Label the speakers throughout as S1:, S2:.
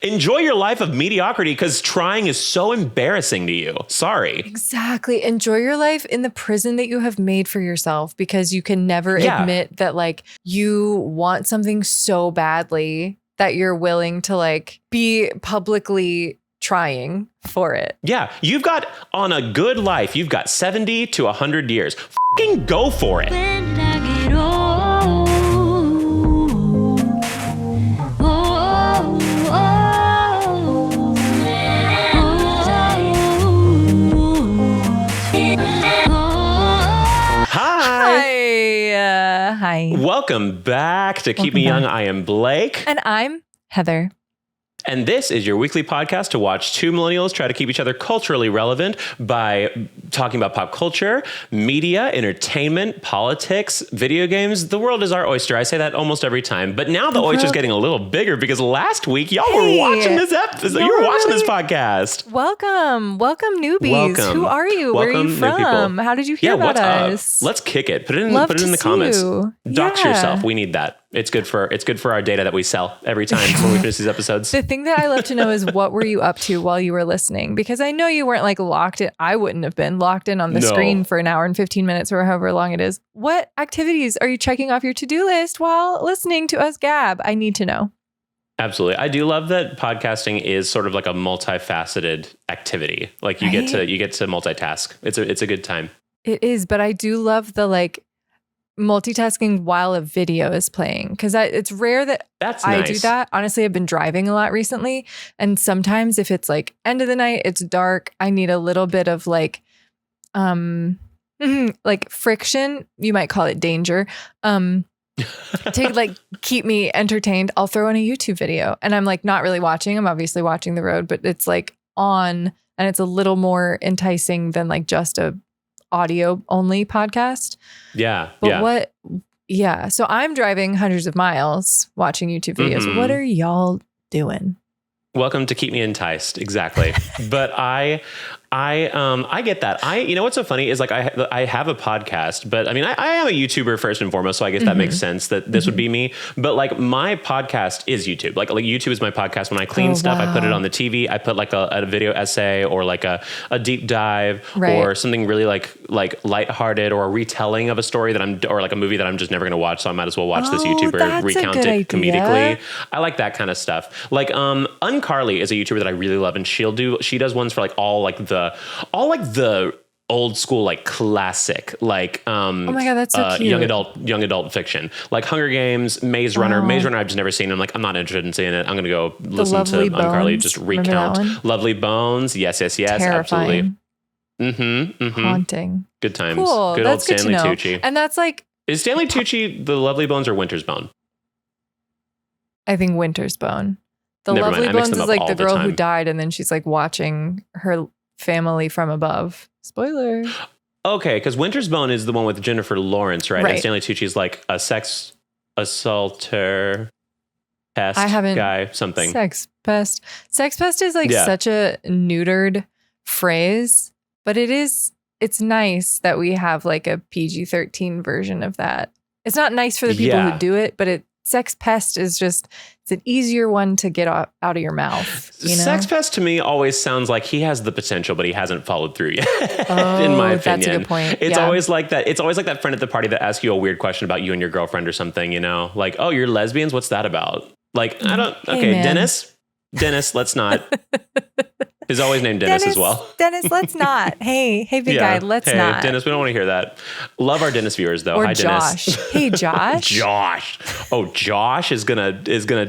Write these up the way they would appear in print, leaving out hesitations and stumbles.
S1: Enjoy your life of mediocrity because trying is so embarrassing to you. Sorry.
S2: Exactly. Enjoy your life in the prison that you have made for yourself because you can never admit that like you want something so badly that you're willing to like be publicly trying for it.
S1: Yeah. You've got on a good life, you've got 70 to 100 years. Fucking go for it.
S3: When did I get old?
S2: Hi.
S1: Welcome back to Keep Me Young. I am Blake.
S2: And I'm Heather.
S1: And this is your weekly podcast to watch two millennials try to keep each other culturally relevant by talking about pop culture, media, entertainment, politics, video games. The world is our oyster. I say that almost every time. But now the oyster's getting a little bigger because last week y'all were watching this episode. You were watching this podcast.
S2: Welcome newbies.
S1: Welcome.
S2: Who are you? Where are you from? How did you hear about us?
S1: Let's kick it. Put it in the comments. Dox yourself. We need that. It's good for our data that we sell every time when we finish these episodes.
S2: The thing that I love to know is what were you up to while you were listening? Because I know you weren't like locked in. I wouldn't have been locked in on the screen for an hour and 15 minutes or however long it is. What activities are you checking off your to-do list while listening to us gab? I need to know.
S1: Absolutely. I do love that podcasting is sort of like a multifaceted activity. Like you get to multitask. It's a good time.
S2: It is, but I do love the like multitasking while a video is playing because it's rare that I do that. Honestly, I've been driving a lot recently, and sometimes if it's like end of the night, it's dark, I need a little bit of like like friction, you might call it danger, to like keep me entertained. I'll throw in a YouTube video and I'm like not really watching. I'm obviously watching the road, but it's like on and it's a little more enticing than like just a audio only podcast. So I'm driving hundreds of miles watching YouTube videos. Mm-hmm. What are y'all doing?
S1: Welcome to Keep Me Enticed. Exactly. But I get that. You know what's so funny is like I have a podcast, but I mean I am a YouTuber first and foremost, so I guess that makes sense that this would be me. But like my podcast is YouTube. Like YouTube is my podcast. When I clean stuff, I put it on the TV. I put like a video essay or like a deep dive or something really like lighthearted or a retelling of a story or like a movie that I'm just never going to watch. So I might as well watch this YouTuber recount it comedically. I like that kind of stuff. Like Uncarly is a YouTuber that I really love, and she does ones for like all the old school, like classic, like
S2: oh my God, that's so cute.
S1: young adult fiction, like Hunger Games, Maze Runner. Maze Runner I've just never seen. I'm like, I'm not interested in seeing it. I'm gonna go listen to Uncarly just recount Lovely Bones. Yes,
S2: terrifying.
S1: Absolutely.
S2: Haunting.
S1: Good times.
S2: Cool.
S1: Good
S2: That's
S1: old Stanley Tucci.
S2: And that's like,
S1: is Stanley Tucci the Lovely Bones or Winter's Bone?
S2: I think Winter's Bone. The
S1: Never
S2: Lovely
S1: mind.
S2: Bones is like the girl who died and then she's like watching her family from above. Spoiler.
S1: Okay, because Winter's Bone is the one with Jennifer Lawrence, right? And Stanley Tucci is like a sex assaulter, pest guy, something.
S2: Sex pest. Sex pest is like such a neutered phrase, but it's nice that we have like a PG-13 version of that. It's not nice for the people who do it, but sex pest is it's an easier one to get out of your mouth. You know?
S1: Sex pest to me always sounds like he has the potential, but he hasn't followed through yet. In my opinion,
S2: that's a good point.
S1: It's always like that. It's always like that friend at the party that asks you a weird question about you and your girlfriend or something. You know, like, oh, you're lesbians. What's that about? Like, I don't. Okay, man. Dennis, let's not. He's always named Dennis as well.
S2: Dennis, let's not. Hey, big guy, let's not.
S1: Dennis, we don't want to hear that. Love our Dennis viewers though.
S2: Or
S1: Hi,
S2: Josh.
S1: Dennis.
S2: Hey, Josh.
S1: Josh. Oh, Josh is gonna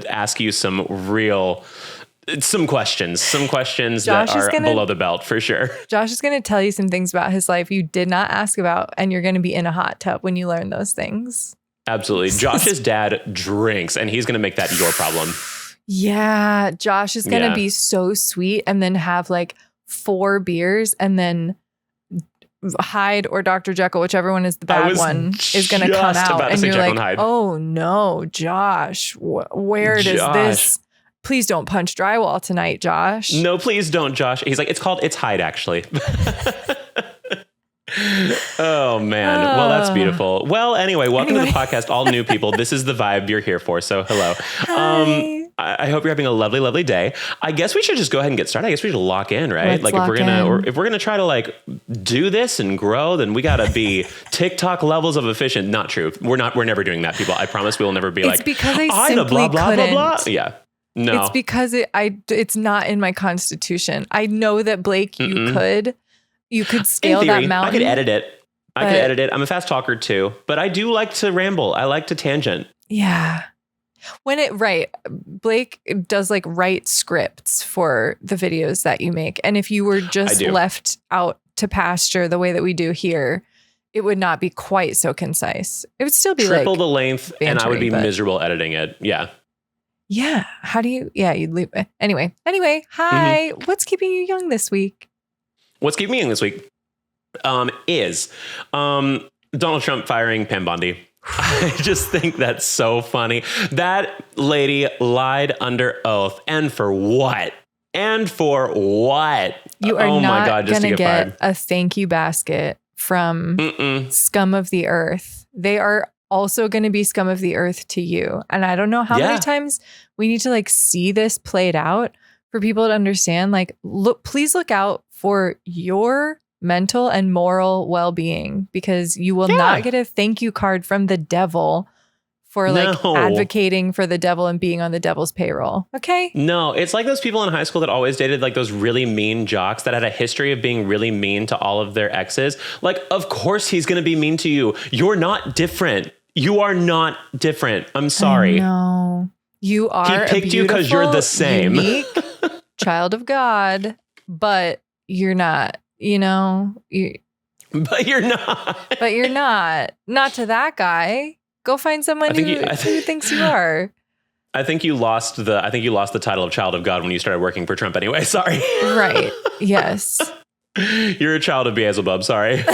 S1: ask you some questions that are below the belt for sure.
S2: Josh is gonna tell you some things about his life you did not ask about, and you're gonna be in a hot tub when you learn those things.
S1: Absolutely. Josh's dad drinks, and he's gonna make that your problem.
S2: Yeah, Josh is going to be so sweet and then have like 4 beers and then Hyde or Dr. Jekyll, whichever one is the bad one, is going to come out. And you're like, oh no, Josh, where does this? Please don't punch drywall tonight, Josh.
S1: No, please don't, Josh. He's like, it's Hyde actually. Oh man. Well, that's beautiful. Well, anyway, welcome to the podcast, all new people. This is the vibe you're here for. So hello.
S2: Hi.
S1: I hope you're having a lovely, lovely day. I guess we should just go ahead and get started. I guess we should lock in, right?
S2: Let's
S1: like if we're gonna try to like do this and grow, then we gotta be TikTok levels of efficient. Not true. We're never doing that, people. I promise we will never be
S2: it's because I simply
S1: blah, blah,
S2: couldn't.
S1: blah, blah. Yeah. No.
S2: It's because it's not in my constitution. I know that Blake, you could scale that mountain.
S1: I could edit it. I'm a fast talker too, but I do like to ramble. I like to tangent.
S2: Yeah. Blake does like write scripts for the videos that you make. And if you were just left out to pasture the way that we do here, it would not be quite so concise. It would still be
S1: triple the length bantery, and I would be miserable editing it. Yeah.
S2: Yeah. How do you, you'd leave. Anyway, hi. What's keeping you young this week?
S1: What's keeping me young this week is Donald Trump firing Pam Bondi. I just think that's so funny. That lady lied under oath. And for what? You are
S2: not going to get a thank you basket from scum of the earth. They are also going to be scum of the earth to you. And I don't know how many times we need to like see this played out for people to understand, like, please look out for your mental and moral well-being, because you will not get a thank you card from the devil for advocating for the devil and being on the devil's payroll. Okay.
S1: No, it's like those people in high school that always dated like those really mean jocks that had a history of being really mean to all of their exes. Like, of course he's going to be mean to you. You're not different. You are not different. I'm sorry.
S2: No, you are.
S1: He picked you because you're the same.
S2: Unique child of God, but you're not.
S1: But you're not.
S2: But you're not. Not to that guy. Go find someone who thinks you are.
S1: I think you lost the title of child of God when you started working for Trump anyway. Sorry.
S2: Right. Yes.
S1: You're a child of Beelzebub. Sorry.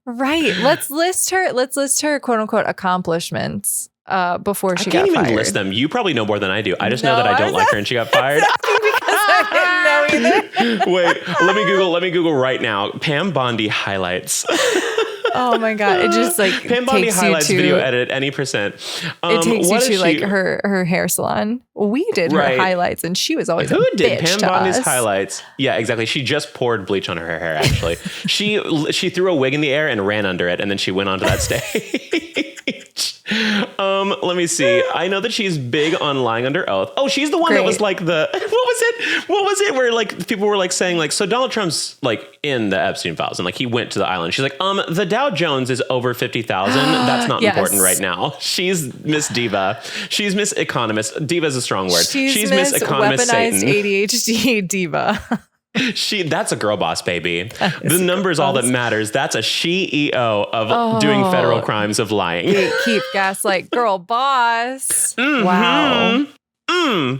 S2: Right. Let's list her quote unquote accomplishments before she got fired.
S1: I can't even list them. You probably know more than I do. I just know that I don't like her and she got fired.
S2: I didn't know either.
S1: Wait, let me Google right now. Pam Bondi highlights.
S2: Oh my God. It just like
S1: Pam Bondi highlights video edit any percent.
S2: It takes you to like her hair salon. We did her highlights and she was always
S1: Who
S2: a
S1: did
S2: bitch
S1: Pam
S2: to
S1: Bondi's
S2: us.
S1: highlights? Yeah, exactly. She just poured bleach on her hair, actually. She threw a wig in the air and ran under it, and then she went onto that stage. Let me see. I know that she's big on lying under oath. Oh, she's the one that was like what was it where like people were like saying like, so Donald Trump's like in the Epstein files and like he went to the island. She's like, the Dow Jones is over 50,000. That's not important right now. She's Miss Diva. She's Miss Economist. Diva is a strong word. She's Miss Economist
S2: weaponized
S1: Satan.
S2: ADHD diva.
S1: That's a girl boss, baby. The number is all that matters. That's a CEO of doing federal crimes of lying.
S2: Keep gaslight girl boss.
S1: Mm-hmm.
S2: Wow.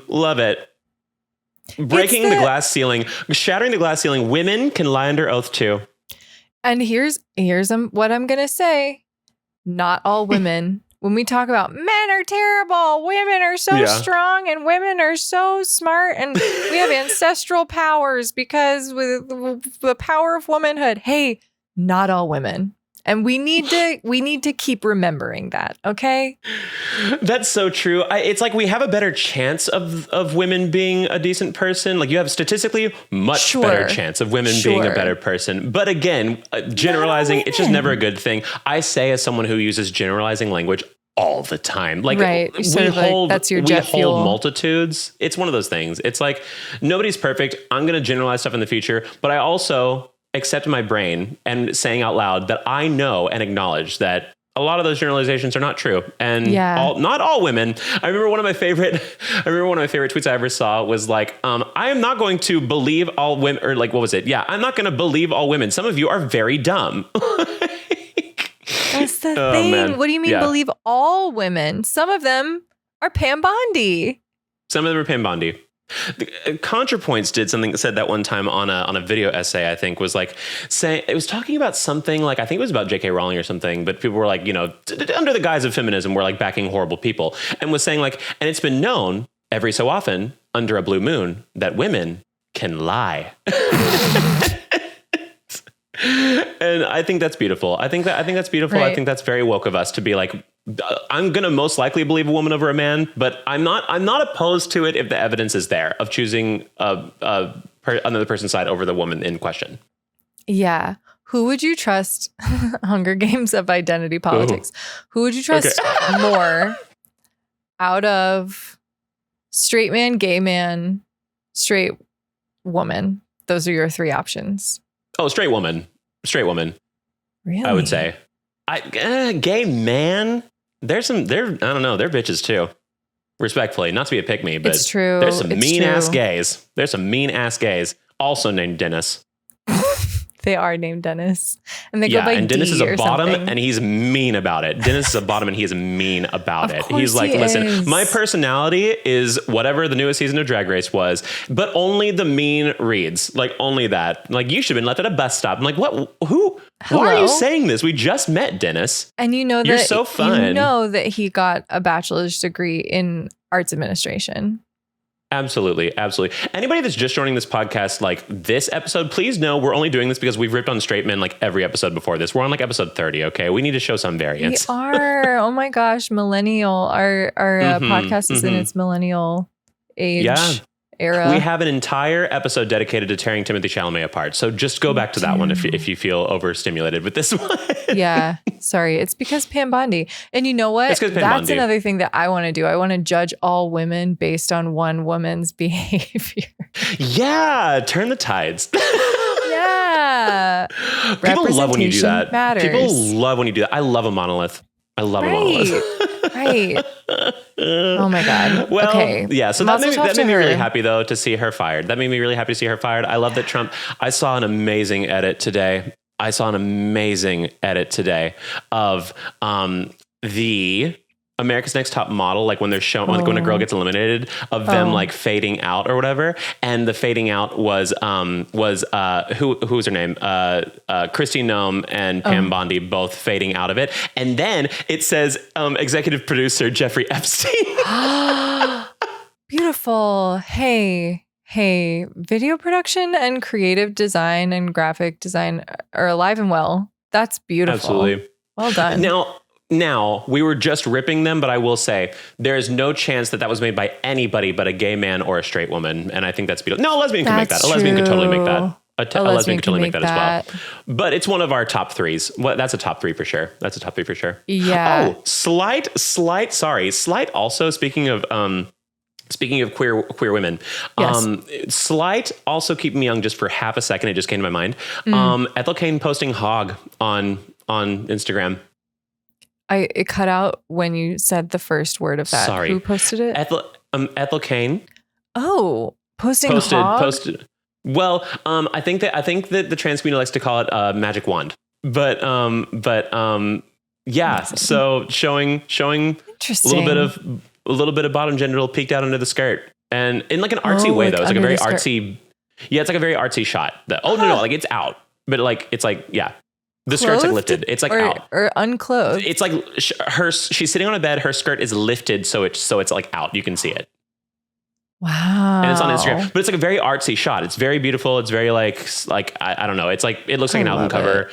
S1: Love it. Breaking the glass ceiling, shattering the glass ceiling. Women can lie under oath too.
S2: And here's what I'm going to say. Not all women. When we talk about men are terrible, women are so strong and women are so smart and we have ancestral powers because with the power of womanhood. Hey, not all women. And we need to keep remembering that, okay?
S1: That's so true. It's like we have a better chance of women being a decent person. Like you have statistically much better chance of women being a better person. But again, generalizing, it's just never a good thing. I say as someone who uses generalizing language all the time. Like
S2: that's your jet fuel.
S1: Hold multitudes. It's one of those things. It's like nobody's perfect. I'm going to generalize stuff in the future, but I also accept in my brain and saying out loud that I know and acknowledge that a lot of those generalizations are not true. And not all women. I remember one of my favorite tweets I ever saw was like, I am not going to believe all women, or like, what was it? Yeah, I'm not going to believe all women. Some of you are very dumb.
S2: That's the thing. Man. What do you mean believe all women? Some of them are Pam Bondi.
S1: Some of them are Pam Bondi. ContraPoints said that one time on a video essay, I think, was like saying it was talking about something like, I think it was about J.K. Rowling or something, but people were like, under the guise of feminism, we're like backing horrible people, and was saying like, and it's been known every so often under a blue moon that women can lie. And I think that's beautiful. I think that's beautiful.
S2: Right.
S1: I think that's very woke of us to be like, I'm going to most likely believe a woman over a man, but I'm not opposed to it if the evidence is there of choosing another person's side over the woman in question.
S2: Yeah. Who would you trust? Hunger Games of identity politics. Ooh. Who would you trust more out of straight man, gay man, straight woman? Those are your three options.
S1: Oh, straight woman. Straight woman.
S2: Really?
S1: I would say. Gay man. I don't know. They're bitches too. Respectfully, not to be a pick me, but
S2: it's true.
S1: There's some mean ass gays. There's some mean ass gays. Also named Dennis.
S2: They are named Dennis. And they go by
S1: Dennis
S2: D
S1: is a bottom
S2: something.
S1: and he's mean about it. Dennis is a bottom and he is mean about it. He's like, listen, my personality is whatever the newest season of Drag Race was, but only the mean reads. Like only that. Like you should have been left at a bus stop. I'm like, what? Who? Hello? Why are you saying this? We just met, Dennis.
S2: And you know
S1: you're so fun.
S2: You know that he got a bachelor's degree in arts administration.
S1: Absolutely. Absolutely. Anybody that's just joining this podcast, like this episode, please know we're only doing this because we've ripped on straight men like every episode before this. We're on like episode 30. Okay. We need to show some variance.
S2: We are. Oh my gosh. Millennial. Our podcast is in its millennial age era.
S1: We have an entire episode dedicated to tearing Timothy Chalamet apart. So just go back to that one if you feel overstimulated with this one.
S2: Yeah. Sorry. It's because Pam Bondi. And you know what? That's another thing that I want to do. I want to judge all women based on one woman's behavior.
S1: Yeah. Turn the tides.
S2: Yeah.
S1: People love when you do that.
S2: Matters.
S1: People love when you do that. I love a monolith. I love a monolith.
S2: Right. Oh my God.
S1: Well,
S2: okay.
S1: Yeah. So that made me really happy though to see her fired. That made me really happy to see her fired. I love that Trump. I saw an amazing edit today of the America's Next Top Model, like when they're showing, like when a girl gets eliminated, of them like fading out or whatever. And the fading out was who was her name? Kristi Noem and Pam Bondi both fading out of it. And then it says executive producer Jeffrey Epstein.
S2: Beautiful. Hey, video production and creative design and graphic design are alive and well. That's beautiful.
S1: Absolutely.
S2: Well done.
S1: Now, we were just ripping them, but I will say there is no chance that was made by anybody but a gay man or a straight woman. And I think that's beautiful. No, a lesbian can make that. A lesbian could totally make that. A lesbian could totally make that as well. But it's one of our top threes. Well, that's a top three for sure.
S2: Yeah.
S1: Oh, slight also, speaking of queer women,
S2: yes.
S1: Slight also keep me young just for half a second. It just came to my mind. Ethel Cain posting hog on Instagram.
S2: It cut out when you said the first word of that.
S1: Sorry.
S2: Who posted it?
S1: Ethel Cain.
S2: Oh, posted.
S1: Well, I think that the trans community likes to call it a magic wand, but yeah. So showing a little bit of bottom genital peeked out under the skirt, and in like an artsy way though. It's like a very artsy. Yeah, it's like a very artsy shot. No, like it's out, but like it's like yeah. The skirt's like lifted. It's like out
S2: or unclothed.
S1: It's like she's sitting on a bed. Her skirt is lifted, so it's like out. You can see it.
S2: Wow.
S1: And it's on Instagram, but it's like a very artsy shot. It's very beautiful. It's very like I don't know. It's like it looks like an album cover.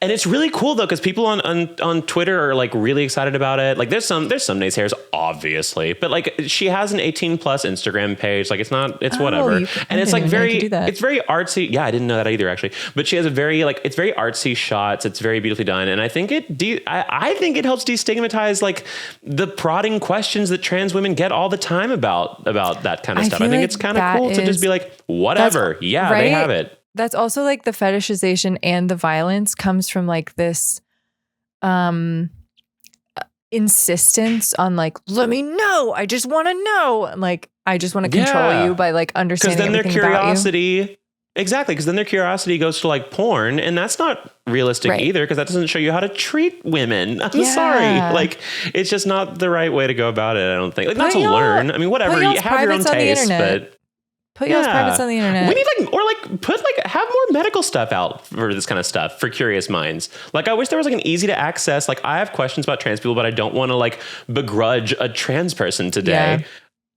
S1: And it's really cool though, because people on Twitter are like really excited about it. Like there's some naysayers, obviously, but like she has an 18+ Instagram page. Like it's whatever. And it's like it's very artsy. Yeah, I didn't know that either actually. But she has it's very artsy shots. It's very beautifully done. And I think I think it helps destigmatize like the prodding questions that trans women get all the time about that kind of stuff. I think it's kind of cool to just be like, whatever. Yeah, right? They have it.
S2: That's also like the fetishization and the violence comes from like this insistence on like, let me know. I just want to know. And like, I just want to control you by like understanding everything about you.
S1: Exactly. Because then their curiosity goes to like porn, and that's not realistic either, because that doesn't show you how to treat women. I'm sorry. Like, it's just not the right way to go about it, I don't think. Like, not to learn. I mean, whatever. You have your own taste, but...
S2: Put y'all's privates on the internet.
S1: We need have more medical stuff out for this kind of stuff for curious minds. Like I wish there was like an easy to access. Like I have questions about trans people, but I don't want to like begrudge a trans person today.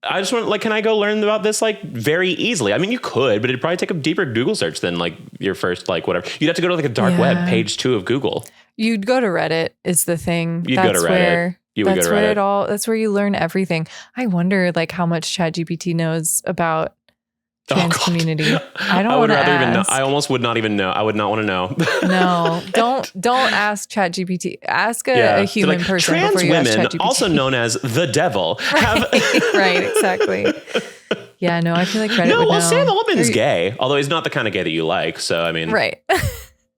S1: I just want, like, can I go learn about this, like, very easily? I mean, you could, but it'd probably take a deeper Google search than, like, your first, like, whatever. You'd have to go to, like, a dark web, page 2 of Google.
S2: You'd go to Reddit is the thing.
S1: You'd go to Reddit. You would go to Reddit.
S2: That's where you learn everything. I wonder, like, how much ChatGPT knows about trans community. I don't want to ask.
S1: I almost would not even know. I would not want to know.
S2: No, don't ask ChatGPT. Ask a human person
S1: trans
S2: before you
S1: women,
S2: ask ChatGPT.
S1: also known as the devil, have
S2: right, exactly. Yeah, no, I feel like Reddit would know.
S1: Sam Altman's gay, although he's not the kind of gay that you like. So I mean,
S2: right.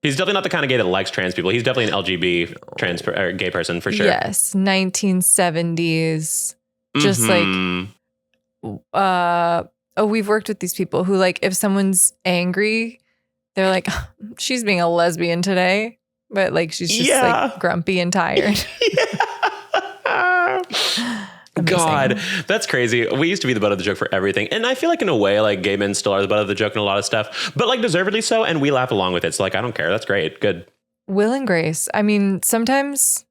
S1: He's definitely not the kind of gay that likes trans people. He's definitely an LGBT or gay person for sure.
S2: Yes, 1970s, just like we've worked with these people who, like, if someone's angry, they're like, she's being a lesbian today, but like she's just like grumpy and tired.
S1: God, that's crazy. We used to be the butt of the joke for everything. And I feel like in a way, like, gay men still are the butt of the joke in a lot of stuff, but like deservedly so. And we laugh along with it. So like, I don't care. That's great. Good. Will and Grace.
S2: I mean, sometimes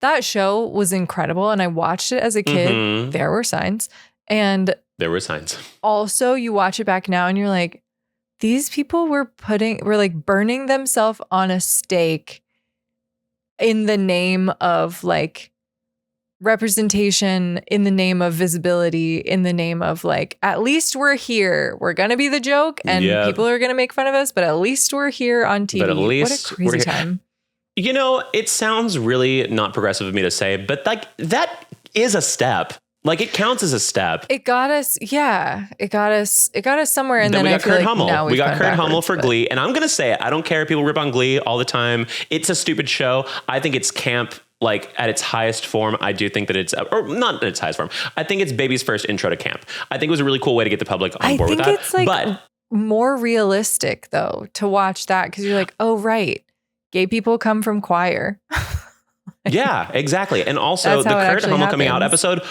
S2: that show was incredible and I watched it as a kid. Mm-hmm. There were signs. And
S1: there were signs.
S2: Also, you watch it back now and you're like, these people were like burning themselves on a stake in the name of like representation, in the name of visibility, in the name of like, at least we're here. We're going to be the joke and people are going to make fun of us, but at least we're here on TV.
S1: But at least
S2: what a crazy time.
S1: You know, it sounds really not progressive of me to say, but like that is a step. Like it counts as a step.
S2: It got us, It got us somewhere. And then
S1: we got
S2: Kurt
S1: Hummel. We got Kurt Hummel for Glee. And I'm gonna say it. I don't care if people rip on Glee all the time. It's a stupid show. I think it's camp, like at its highest form. I do think that it's, or not at its highest form. I think it's baby's first intro to camp. I think it was a really cool way to get the public on board with that.
S2: I think it's like more realistic though to watch that because you're like, oh right, gay people come from choir.
S1: Yeah, exactly. And also the Kurt Hummel coming out episode,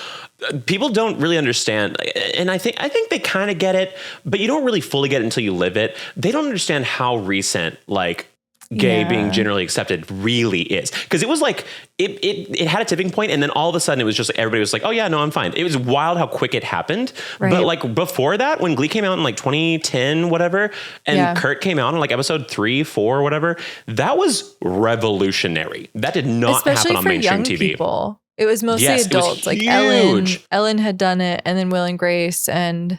S1: people don't really understand. And I think they kind of get it, but you don't really fully get it until you live it. They don't understand how recent like gay being generally accepted really is. Because it was like, it had a tipping point and then all of a sudden it was just like, everybody was like, oh yeah, no, I'm fine. It was wild how quick it happened. Right. But like before that, when Glee came out in like 2010, whatever, and Kurt came out in like episode 3, 4, whatever, that was revolutionary. That did not happen on mainstream TV.
S2: People. It was mostly adults. Like Ellen had done it, and then Will and Grace, and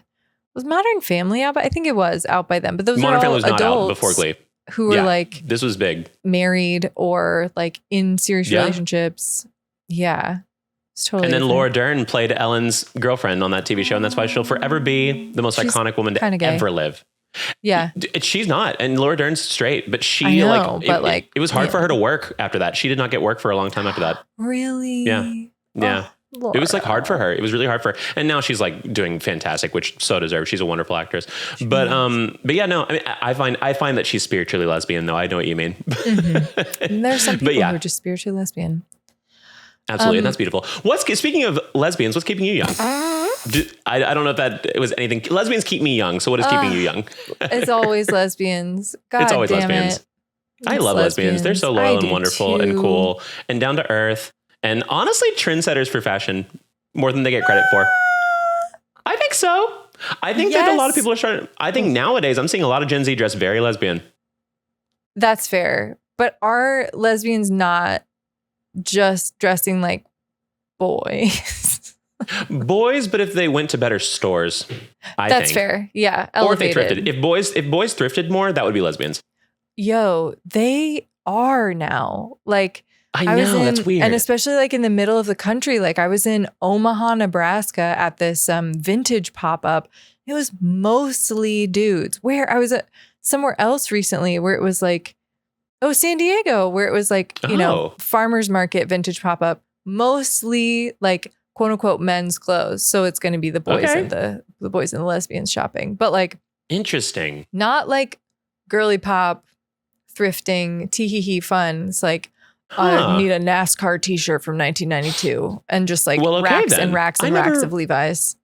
S2: was Modern Family out? I think it was out by then. But those
S1: Modern
S2: were all
S1: Family was not
S2: adults
S1: out before Glee.
S2: Who were like,
S1: this was big,
S2: married or like in serious relationships. Yeah. It's totally
S1: and then
S2: different.
S1: Laura Dern played Ellen's girlfriend on that TV show. And that's why she'll forever be the most iconic woman to ever live.
S2: Yeah.
S1: She's not. And Laura Dern's straight, but she it was hard for her to work after that. She did not get work for a long time after that.
S2: Really?
S1: Yeah. Yeah. Laura. It was like hard for her. It was really hard for her. And now she's like doing fantastic, which so deserves. She's a wonderful actress. But yeah, no, I mean, I find that she's spiritually lesbian though. I know what you mean.
S2: Mm-hmm. There's some people who are just spiritually lesbian.
S1: Absolutely. And that's beautiful. Speaking of lesbians, what's keeping you young? I don't know if that was anything. Lesbians keep me young. So what is keeping you young?
S2: It's always lesbians. God
S1: it's always
S2: damn
S1: lesbians.
S2: It.
S1: I love lesbians. They're so loyal and wonderful and cool and down to earth. And honestly, trendsetters for fashion more than they get credit for. I think so. I think that a lot of people are starting. I think nowadays I'm seeing a lot of Gen Z dress very lesbian.
S2: That's fair. But are lesbians not just dressing like boys?
S1: Boys, but if they went to better stores,
S2: that's fair. Yeah. Elevated.
S1: Or if they thrifted. If boys thrifted more, that would be lesbians.
S2: Yo, they are now. Like,
S1: I know, that's weird.
S2: And especially like in the middle of the country, like I was in Omaha, Nebraska at this vintage pop-up. It was mostly dudes. Where I was at somewhere else recently where it was like, San Diego, where it was like, you know, farmer's market vintage pop-up, mostly like quote unquote men's clothes. So it's going to be the boys and the boys and the lesbians shopping. But like,
S1: interesting.
S2: Not like girly pop, thrifting, tee-hee-hee fun. It's like, I need a NASCAR t-shirt from 1992 and just like racks and racks and racks of Levi's.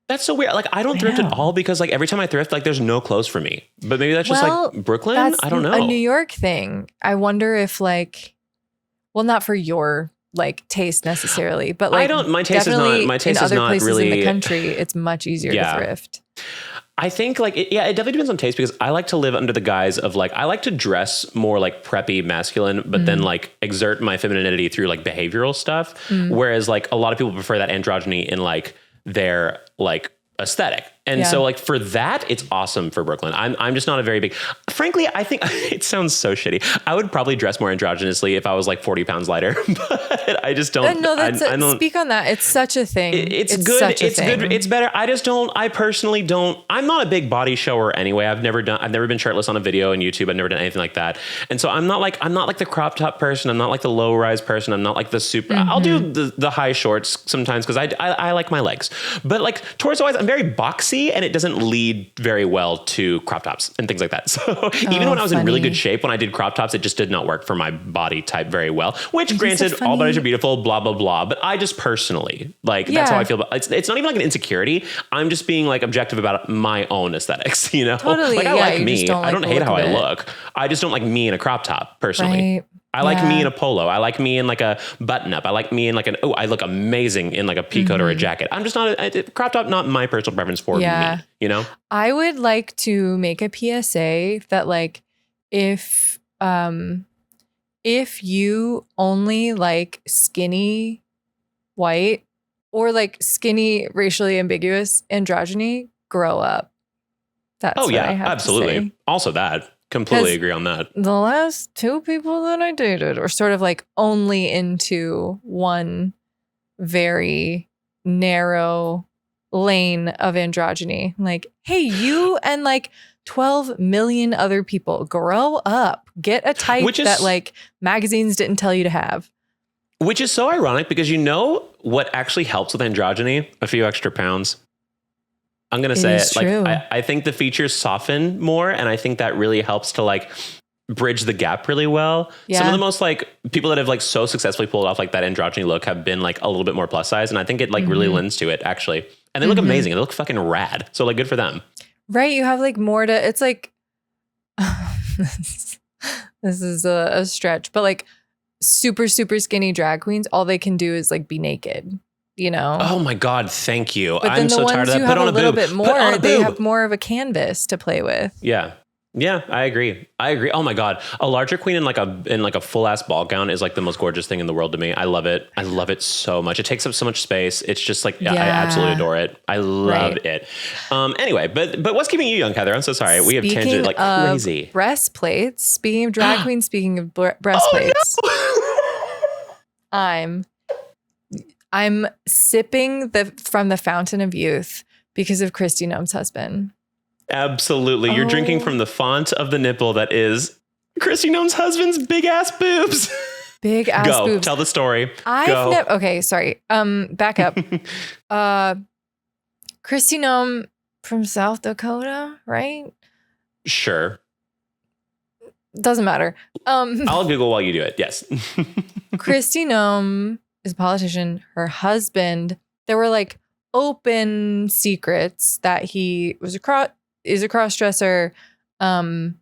S1: That's so weird. Like I don't thrift at all because like every time I thrift, like there's no clothes for me. But maybe that's just like Brooklyn. I don't know.
S2: A New York thing. I wonder if like, well, not for your like taste necessarily, but like
S1: my taste is not
S2: in other places
S1: really
S2: in the country, it's much easier to thrift.
S1: I think like, it definitely depends on taste, because I like to live under the guise of like, I like to dress more like preppy masculine, but then like exert my femininity through like behavioral stuff. Whereas like a lot of people prefer that androgyny in like their like aesthetic. And so like for that, it's awesome for Brooklyn. I'm just not a very big, frankly, I think it sounds so shitty. I would probably dress more androgynously if I was like 40 pounds lighter, but I just don't.
S2: No, I don't speak on that. It's such a thing.
S1: It's good. It's good. It's better. I personally don't, I'm not a big body shower anyway. I've never been shirtless on a video on YouTube. I've never done anything like that. And so I'm not like the crop top person. I'm not like the low rise person. I'm not like the super, I'll do the high shorts sometimes because I like my legs, but like torso wise, I'm very boxy, and it doesn't lead very well to crop tops and things like that. So even when I was in really good shape, when I did crop tops, it just did not work for my body type very well, which granted, all bodies are beautiful, blah, blah, blah. But I just personally, like, that's how I feel about it's not even like an insecurity. I'm just being like objective about my own aesthetics, you know?
S2: Totally.
S1: Like I like me. I don't hate how I look. I just don't like me in a crop top personally. Right. I like me in a polo. I like me in like a button up. I like me in like I look amazing in like a pea coat or a jacket. I'm just not crop top, not my personal preference for me, you know?
S2: I would like to make a PSA that like, if you only like skinny white or like skinny racially ambiguous androgyny, grow up. That's what I have
S1: absolutely.
S2: To say.
S1: Also that. Completely agree on that.
S2: The last two people that I dated were sort of like only into one very narrow lane of androgyny. Like, hey, you and like 12 million other people, grow up, get a type that like magazines didn't tell you to have.
S1: Which is so ironic because you know what actually helps with androgyny? A few extra pounds. I'm going to say it. Like, I think the features soften more, and I think that really helps to like bridge the gap really well. Yeah. Some of the most like people that have like so successfully pulled off like that androgyny look have been like a little bit more plus size. And I think it like really lends to it actually. And they look amazing. They look fucking rad. So like good for them.
S2: Right. You have like more to, it's like, this is a stretch, but like super, super skinny drag queens, all they can do is like be naked. You know?
S1: Oh my God, thank you.
S2: But I'm so tired of that. Put on a little bit more, they have more of a canvas to play with.
S1: Yeah. Yeah, I agree. Oh my God. A larger queen in like a full ass ball gown is like the most gorgeous thing in the world to me. I love it. I love it so much. It takes up so much space. It's just like, I absolutely adore it. I love it. Anyway, but what's keeping you young, Heather? I'm so sorry. We have tangent like crazy.
S2: Breastplates. Speaking of drag queens, speaking of breastplates.
S1: Oh, no.
S2: I'm sipping from the fountain of youth because of Kristi Noem's husband.
S1: Absolutely. You're drinking from the font of the nipple that is Kristi Noem's husband's big ass boobs.
S2: Big ass boobs.
S1: Go. Tell the story.
S2: Okay, sorry. Back up. Kristi Noem from South Dakota, right?
S1: Sure.
S2: Doesn't matter.
S1: I'll Google while you do it. Yes.
S2: Kristi Noem is a politician. Her husband, there were like open secrets that he is a cross-dresser, and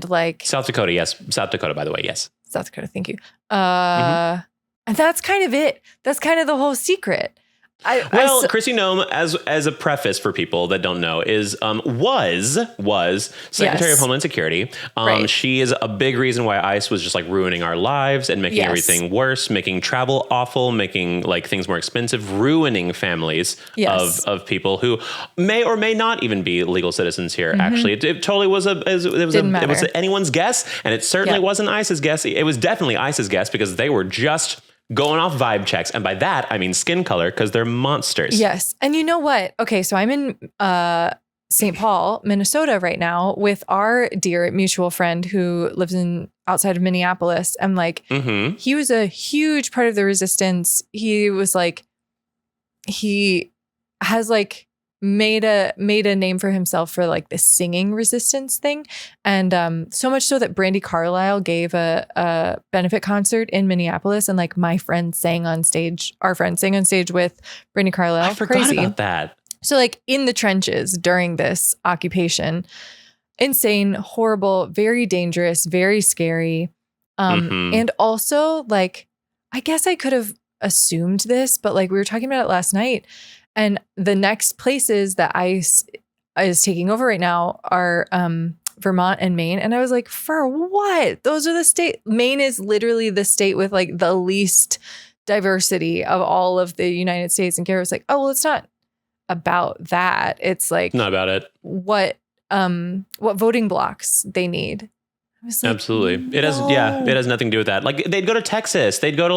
S2: like
S1: South Dakota, yes. South Dakota, by the way, yes.
S2: South Dakota, thank you. And that's kind of it. That's kind of the whole secret.
S1: Kristi Noem, as a preface for people that don't know, was Secretary of Homeland Security. Right. She is a big reason why ICE was just like ruining our lives and making everything worse, making travel awful, making like things more expensive, ruining families of people who may or may not even be legal citizens here. Actually, it totally was it was anyone's guess, and it certainly wasn't ICE's guess. It was definitely ICE's guess because they were just going off vibe checks. And by that, I mean skin color, because they're monsters.
S2: Yes. And you know what? Okay, so I'm in St. Paul, Minnesota right now with our dear mutual friend who lives outside of Minneapolis. And like, he was a huge part of the resistance. He was like, he has like made a name for himself for like the singing resistance thing. And so much so that Brandi Carlile gave a benefit concert in Minneapolis, and like our friend sang on stage with Brandi Carlile.
S1: I forgot about that.
S2: So like in the trenches during this occupation, insane, horrible, very dangerous, very scary. And also like I guess I could have assumed this, but like we were talking about it last night, and the next places that ICE is taking over right now are Vermont and Maine. And I was like, for what? Those are the state. Maine is literally the state with like the least diversity of all of the United States. And Kara was like, oh, well, it's not about that. It's like
S1: not about it.
S2: What voting blocks they need. I was like,
S1: absolutely. It has nothing to do with that. Like they'd go to Texas, they'd go to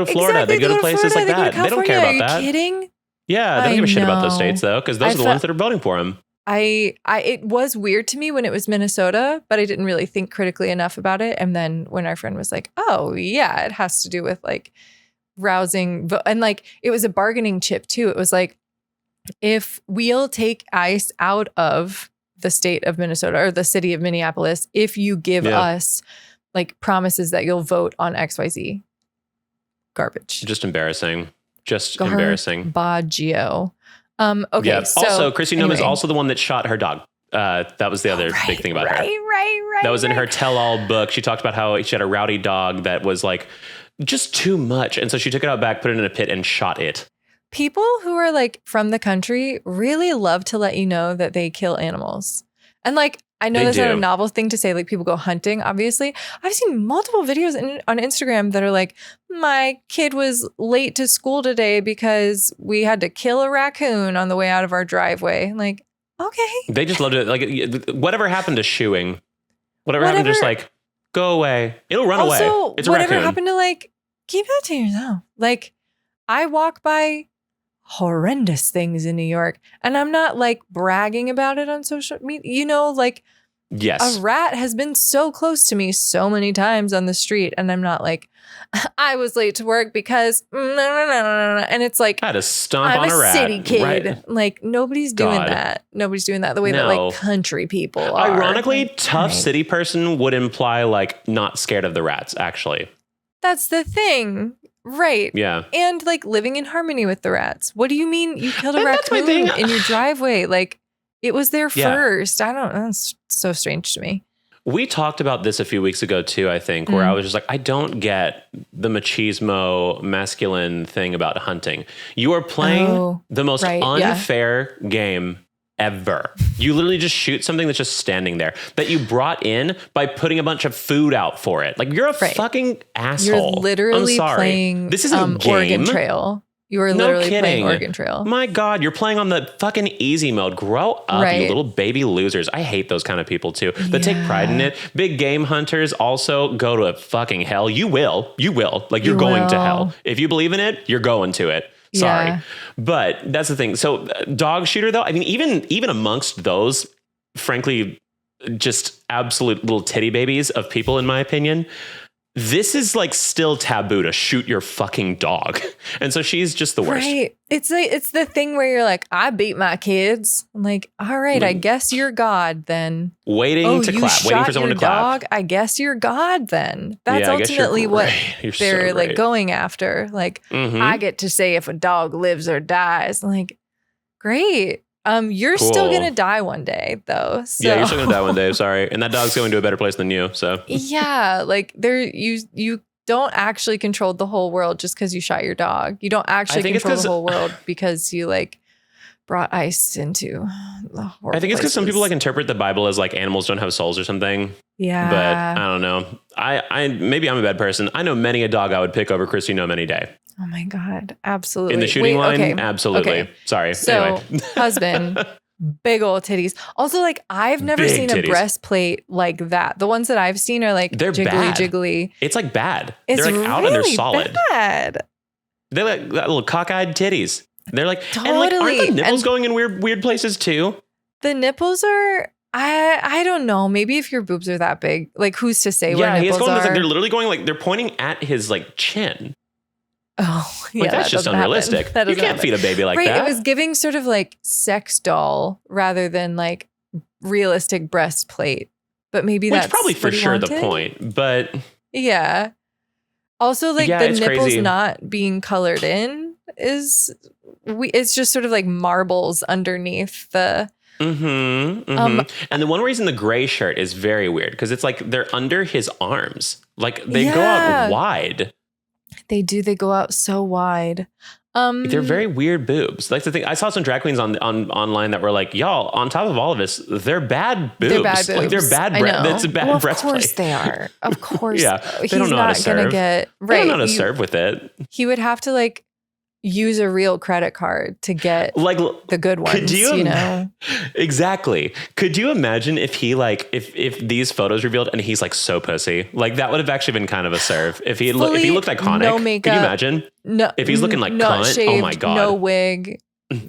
S1: Florida,
S2: exactly,
S1: they'd go to places
S2: Florida,
S1: like that. They don't care about that.
S2: Are you kidding?
S1: Yeah, they don't give a shit about those states though, because those are the ones that are voting for him.
S2: It was weird to me when it was Minnesota, but I didn't really think critically enough about it. And then when our friend was like, oh yeah, it has to do with like rousing, and like it was a bargaining chip too. It was like, if we'll take ICE out of the state of Minnesota or the city of Minneapolis, if you give us like promises that you'll vote on XYZ. Garbage.
S1: Just embarrassing. Embarrassing.
S2: Baggio. Okay.
S1: Yeah.
S2: So,
S1: also, Kristi Noem is also the one that shot her dog. That was the other big thing about her.
S2: Right.
S1: That was in her tell-all book. She talked about how she had a rowdy dog that was like just too much. And so she took it out back, put it in a pit and shot it.
S2: People who are like from the country really love to let you know that they kill animals. And like, I know that's not a novel thing to say, like people go hunting, obviously. I've seen multiple videos on Instagram that are like, my kid was late to school today because we had to kill a raccoon on the way out of our driveway. Like, okay.
S1: They just loved it. Like whatever happened to shoeing, whatever happened to just like, go away. It'll run away. It's a
S2: whatever
S1: raccoon.
S2: Happened to like, keep that to yourself. Like I walk by horrendous things in New York, and I'm not like bragging about it on social media. You know, like
S1: yes,
S2: a rat has been so close to me so many times on the street, and I'm not like, I was late to work because and it's like
S1: I had to stomp
S2: I'm
S1: on a rat.
S2: City kid.
S1: Right?
S2: Like nobody's doing that. Nobody's doing that the way that like country people are.
S1: Ironically, tough city person would imply like not scared of the rats. Actually,
S2: that's the thing. Right.
S1: Yeah.
S2: And like living in harmony with the rats. What do you mean you killed a raccoon in your driveway? Like it was there first. I don't know. That's so strange to me.
S1: We talked about this a few weeks ago too, I think, where I was just like, I don't get the machismo masculine thing about hunting. You are playing the most unfair game ever. You literally just shoot something that's just standing there that you brought in by putting a bunch of food out for it. Like you're a fucking asshole.
S2: You're literally playing
S1: this isn't a game.
S2: Oregon Trail. You were literally playing Oregon Trail.
S1: My God, you're playing on the fucking easy mode. Grow up, you little baby losers. I hate those kind of people too. That take pride in it. Big game hunters also go to fucking hell. You will. Like you're going to hell. If you believe in it, you're going to it. Sorry. Yeah. But that's the thing. So dog shooter though, I mean, even amongst those, frankly, just absolute little titty babies of people, in my opinion, this is like still taboo to shoot your fucking dog. And so she's just the worst.
S2: Right. It's the thing where you're like, I beat my kids. I'm like, all right, I guess you're God then.
S1: Waiting to clap, waiting for someone to clap.
S2: I guess you're God then. That's ultimately what they're like going after. Like, I get to say if a dog lives or dies. I'm like, great. You're still gonna die one day, though. So.
S1: Yeah, you're still gonna die one day. Sorry, and that dog's going to a better place than you. So
S2: yeah, like you don't actually control the whole world just because you shot your dog. You don't actually control the whole world because you like brought ice into the horrible
S1: I think it's because some people like interpret the Bible as like animals don't have souls or something.
S2: Yeah,
S1: but I don't know. I maybe I'm a bad person. I know many a dog I would pick over Kristi Noem any day.
S2: Oh my God. Absolutely.
S1: In the shooting line? Absolutely. Okay. Sorry.
S2: So,
S1: anyway.
S2: Husband, big old titties. Also, like, I've never seen a breastplate like that. The ones that I've seen are like
S1: they're jiggly. It's like bad. They're like out and they're solid.
S2: Bad.
S1: They're like little cockeyed titties. They're like, and like, aren't the nipples going in weird places too?
S2: The nipples are, I don't know. Maybe if your boobs are that big, like who's to say where nipples are?
S1: Like, they're literally going like, they're pointing at his like chin.
S2: Oh, yeah.
S1: Like, that's just unrealistic. You can't feed a baby like that.
S2: Right. It was giving sort of like sex doll rather than like realistic breastplate. But maybe that's
S1: probably for sure the point. But
S2: yeah. Also, like the nipples crazy. Not being colored in it's just sort of like marbles underneath the.
S1: And the one reason the gray shirt is very weird because it's like they're under his arms. Like they go out wide.
S2: They do. They go out so wide.
S1: They're very weird boobs. Like the thing, I saw some drag queens on online that were like, y'all, on top of all of this, they're bad boobs.
S2: They're bad boobs.
S1: Like they're bad. It's a bad breastplate.
S2: Of course they are. Of course.
S1: Yeah.
S2: He's not going to get right.
S1: They don't know how to serve with it.
S2: He would have to like use a real credit card to get like the good ones, you know?
S1: Exactly. Could you imagine if he like, if these photos revealed and he's like so pussy, like that would have actually been kind of a serve. If he looked iconic,
S2: no makeup,
S1: could you imagine?
S2: No,
S1: if he's looking like cunt,
S2: shaved,
S1: oh my God.
S2: No wig.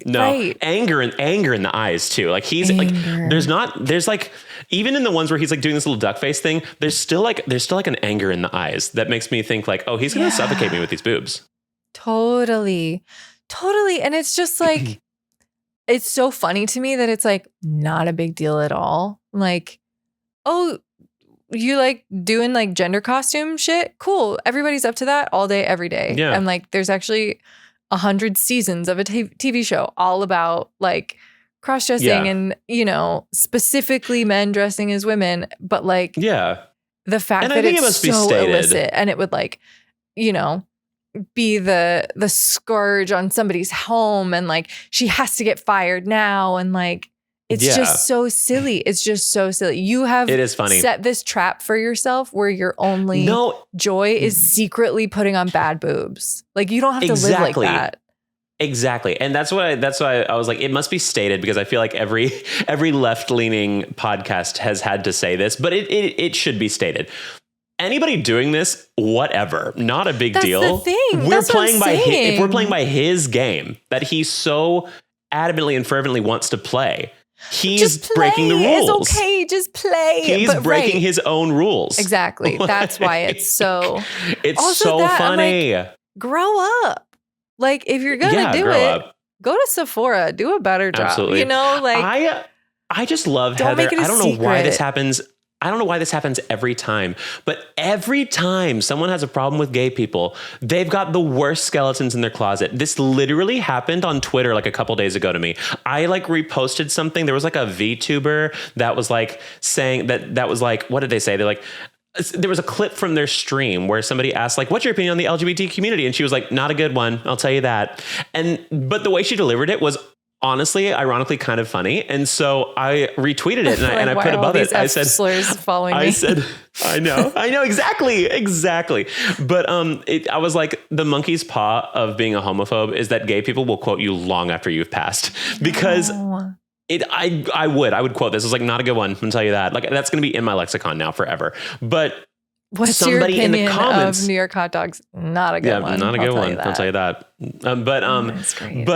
S1: No, right. anger in the eyes too. Like he's like, there's like, even in the ones where he's like doing this little duck face thing, there's still like an anger in the eyes that makes me think like, oh, he's going to suffocate me with these boobs.
S2: Totally. And it's just like, it's so funny to me that it's like not a big deal at all. Like, oh, you like doing like gender costume shit? Cool. Everybody's up to that all day, every day.
S1: Yeah.
S2: And like, there's actually 100 seasons of a TV show all about like cross-dressing and, you know, specifically men dressing as women. But like, the fact that it's so illicit and it would like, you know, be the scourge on somebody's home and like she has to get fired now and like it's just so silly. It's just so silly. You have set this trap for yourself where your only joy is secretly putting on bad boobs. Like you don't have to live like that.
S1: Exactly. And that's why I was like, it must be stated because I feel like every left-leaning podcast has had to say this, but it should be stated. Anybody doing this, whatever, not a big deal.
S2: That's the thing.
S1: If we're playing by his game that he so adamantly and fervently wants to play, he's breaking the rules.
S2: It's okay, just play.
S1: He's breaking his own rules.
S2: Exactly. That's why it's so.
S1: It's also so funny.
S2: Like, grow up. Like if you're gonna do it, go to Sephora. Do a better job.
S1: Absolutely.
S2: You know, like
S1: I just love Heather. I don't know why this happens. I don't know why this happens every time, but every time someone has a problem with gay people, they've got the worst skeletons in their closet. This literally happened on Twitter like a couple days ago to me. I like reposted something. There was like a VTuber that was like saying that was like, what did they say? They're like, there was a clip from their stream where somebody asked like, what's your opinion on the LGBT community? And she was like, not a good one. I'll tell you that. But the way she delivered it was honestly, ironically, kind of funny. And so I retweeted it and I put above it. I said,
S2: slurs following me.
S1: I said, I know exactly. But I was like, the monkey's paw of being a homophobe is that gay people will quote you long after you've passed because I would quote this. It's like, not a good one. I'll tell you that. Like, that's going to be in my lexicon now forever. But
S2: what's somebody your opinion in the comments of New York hot dogs? Not a good one.
S1: Yeah, not a good one. I'll tell you that.
S2: That's great.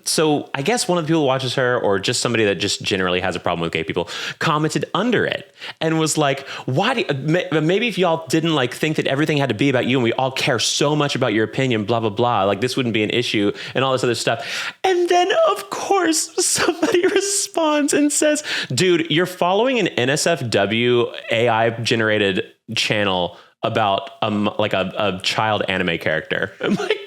S1: So I guess one of the people who watches her or just somebody that just generally has a problem with gay people commented under it and was like, maybe if y'all didn't like think that everything had to be about you and we all care so much about your opinion, blah, blah, blah, like this wouldn't be an issue and all this other stuff. And then of course somebody responds and says, dude, you're following an NSFW AI generated channel about a child anime character. I'm like,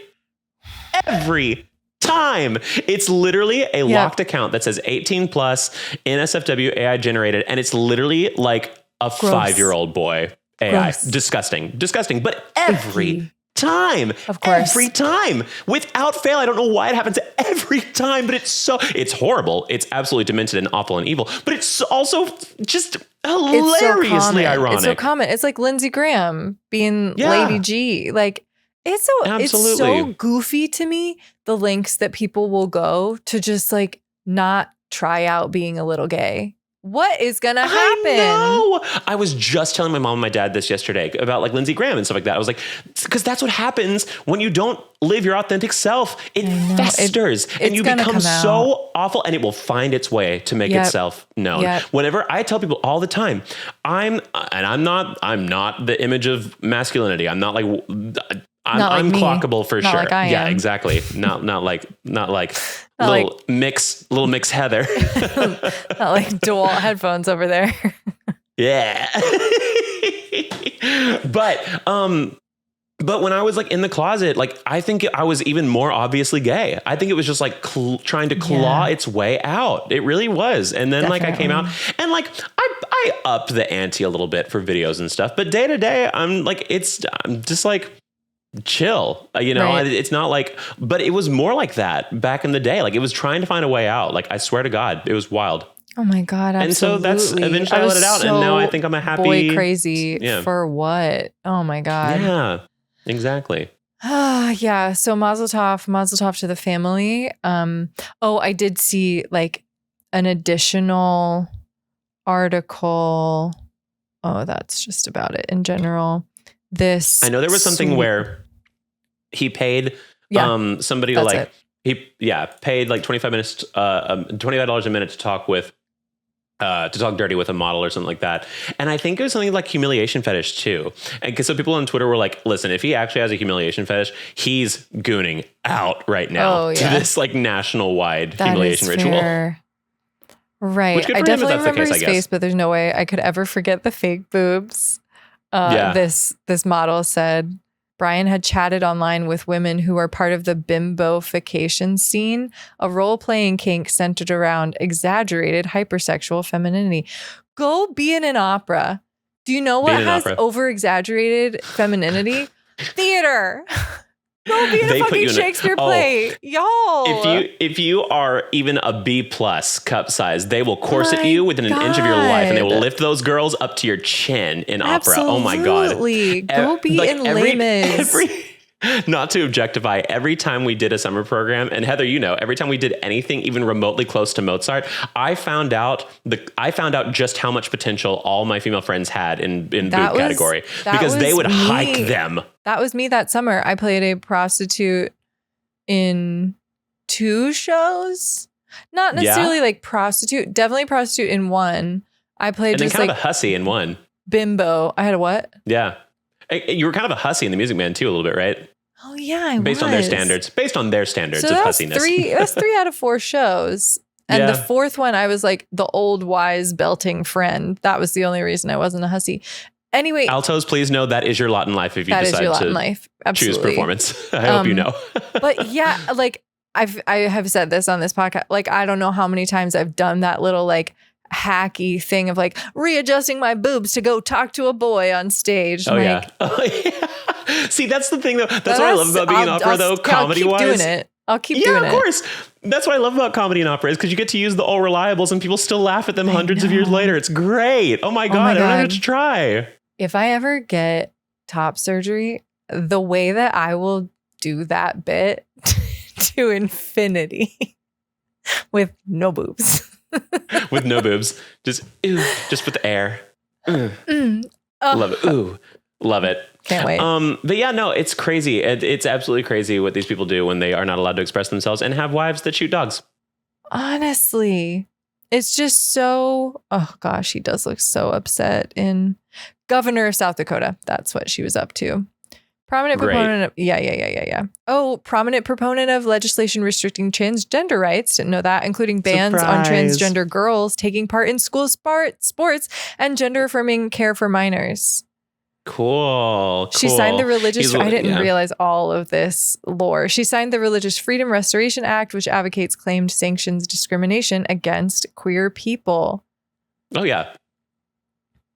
S1: every time. It's literally a locked account that says 18 plus NSFW AI generated. And it's literally like a 5-year-old boy AI. Gross. Disgusting. But every time, of course, every time without fail. I don't know why it happens every time, but it's horrible. It's absolutely demented and awful and evil, but it's also just hilariously ironic.
S2: It's so common. It's like Lindsey Graham being Lady G. Like, it's so goofy to me, the lengths that people will go to just like not try out being a little gay. What is going to happen?
S1: I know. I was just telling my mom and my dad this yesterday about like Lindsey Graham and stuff like that. I was like, because that's what happens when you don't live your authentic self. It festers and you become so awful and it will find its way to make itself known. Whenever I tell people all the time, I'm not the image of masculinity. I'm not like... I'm clockable for sure.
S2: Like I am.
S1: Yeah, exactly. Not like little mix Heather.
S2: Not like dual headphones over there.
S1: Yeah. But But when I was like in the closet, like I think I was even more obviously gay. I think it was just like trying to claw its way out. It really was. And then like I came out and like I upped the ante a little bit for videos and stuff. But day to day, I'm just like chill. It's not like, but it was more like that back in the day. Like it was trying to find a way out. Like I swear to God, it was wild.
S2: Oh my God. Absolutely.
S1: And so that's eventually I let it out. And now I think I'm a happy
S2: boy crazy for what? Oh my God.
S1: Yeah. Exactly.
S2: Yeah. So mazel tov to the family. I did see like an additional article. Oh, that's just about it in general. I know there was something where he paid somebody to like paid like $25 a minute to talk dirty with a model or something like that. And I think it was something like humiliation fetish too. And because some people on Twitter were like, listen, if he actually has a humiliation fetish, he's gooning out right now to this like national wide humiliation ritual. Fair. Right. I definitely remember his face, but there's no way I could ever forget the fake boobs. This model said Brian had chatted online with women who are part of the bimbofication scene, a role-playing kink centered around exaggerated hypersexual femininity. Go be in an opera. Do you know what has over-exaggerated femininity? Theater. Go be in a fucking Shakespeare play. Y'all.
S1: If you are even a B+ cup size, they will corset you within an inch of your life and they will lift those girls up to your chin in opera. Oh my God.
S2: Absolutely. Go be in Les Mis.
S1: Not to objectify, every time we did a summer program, and Heather, every time we did anything even remotely close to Mozart, I found out just how much potential all my female friends had in boob category because they would hike them.
S2: That was me that summer. I played a prostitute in 2 shows. Not necessarily like prostitute, definitely prostitute in one. I played and just
S1: then kind
S2: like
S1: of a hussy in one.
S2: Bimbo. I had a what?
S1: Yeah. You were kind of a hussy in the Music Man too, a little bit, right?
S2: Oh yeah,
S1: Based on their standards of hussiness.
S2: That's 3 out of 4 shows. And the 4th one, I was like the old wise belting friend. That was the only reason I wasn't a hussy. Anyway,
S1: altos, please know that is your lot in life if you decide to choose performance. I hope you know.
S2: But yeah, like I have said this on this podcast. Like I don't know how many times I've done that little like hacky thing of like readjusting my boobs to go talk to a boy on stage.
S1: Oh yeah. See, that's the thing though. That's what I love about being in opera though, comedy wise.
S2: I'll keep doing it.
S1: Yeah, of course. That's what I love about comedy and opera is because you get to use the old reliables and people still laugh at them hundreds of years later. It's great. Oh my God. I don't have to try.
S2: If I ever get top surgery, the way that I will do that bit to infinity with no boobs.
S1: With no boobs. Just with the air. Love it. Ooh. Love it.
S2: Can't wait.
S1: But yeah, no, it's crazy. It's absolutely crazy what these people do when they are not allowed to express themselves and have wives that shoot dogs. Honestly, it's just so, oh gosh, he does look so upset. In Governor of South Dakota. That's what she was up to. Prominent proponent of, yeah. Oh, prominent proponent of legislation restricting transgender rights. Didn't know that, including bans on transgender girls taking part in school sports and gender affirming care for minors. Cool. She signed the religious, I didn't realize all of this lore. She signed the Religious Freedom Restoration Act, which advocates claimed sanctions discrimination against queer people. Oh, yeah.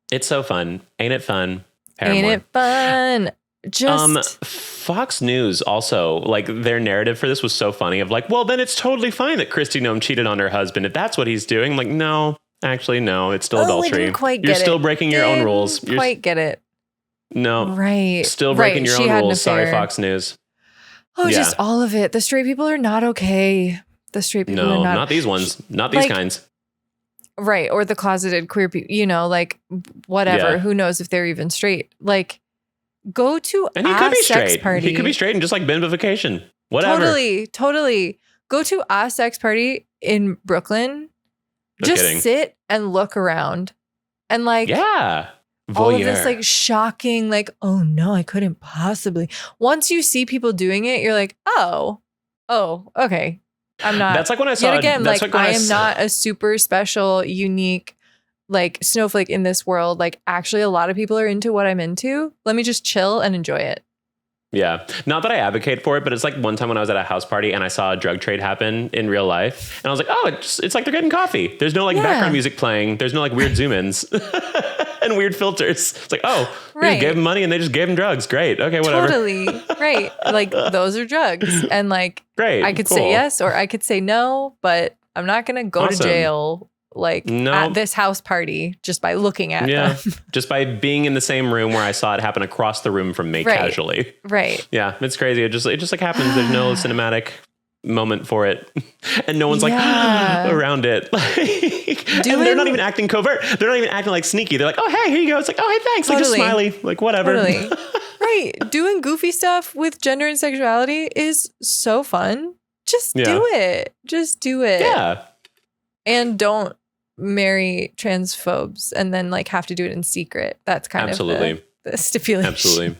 S1: It's so fun. Ain't it fun? Paramore. Ain't it fun? Just Fox News also, like, their narrative for this was so funny of like, well, then it's totally fine that Kristi Noem cheated on her husband if that's what he's doing. I'm like, no, actually, no, it's still adultery. You're still breaking your own rules. You're quite get it. No. Right. Still breaking your own rules. Sorry, Fox News. Oh, just all of it. The straight people are not okay. The straight people are not these ones. Not these kinds. Right. Or the closeted queer people, you know, like whatever. Yeah. Who knows if they're even straight? Like, go to and he could be sex party. He could be straight and just like bimbofication. Whatever. Totally. Go to a sex party in Brooklyn. Just sit and look around. And like, yeah. All of this like shocking, like, oh no, I couldn't possibly. Once you see people doing it, you're like, oh, okay. I'm not. That's like when I saw. Yet again, like I am not a super special, unique, like snowflake in this world. Like actually, a lot of people are into what I'm into. Let me just chill and enjoy it. Yeah. Not that I advocate for it, but it's like one time when I was at a house party and I saw a drug trade happen in real life. And I was like, oh, it's like they're getting coffee. There's no like background music playing. There's no like weird zoom ins and weird filters. It's like, oh, we just gave them money and they just gave them drugs. Great. Okay, whatever.
S2: Totally. Right. Like those are drugs. And like,
S1: great.
S2: I could say yes or I could say no, but I'm not going to go to jail at this house party just by looking at them.
S1: Just by being in the same room where I saw it happen across the room from me casually.
S2: Right.
S1: Yeah, it's crazy. It just like happens. There's no cinematic moment for it. And no one's like around it. And they're not even acting covert. They're not even acting like sneaky. They're like, oh, hey, here you go. It's like, oh, hey, thanks. Like just smiley. Like whatever.
S2: Totally. Right. Doing goofy stuff with gender and sexuality is so fun. Just do it. Just do it.
S1: Yeah.
S2: And don't marry transphobes and then like have to do it in secret. That's kind of the stipulation.
S1: Absolutely.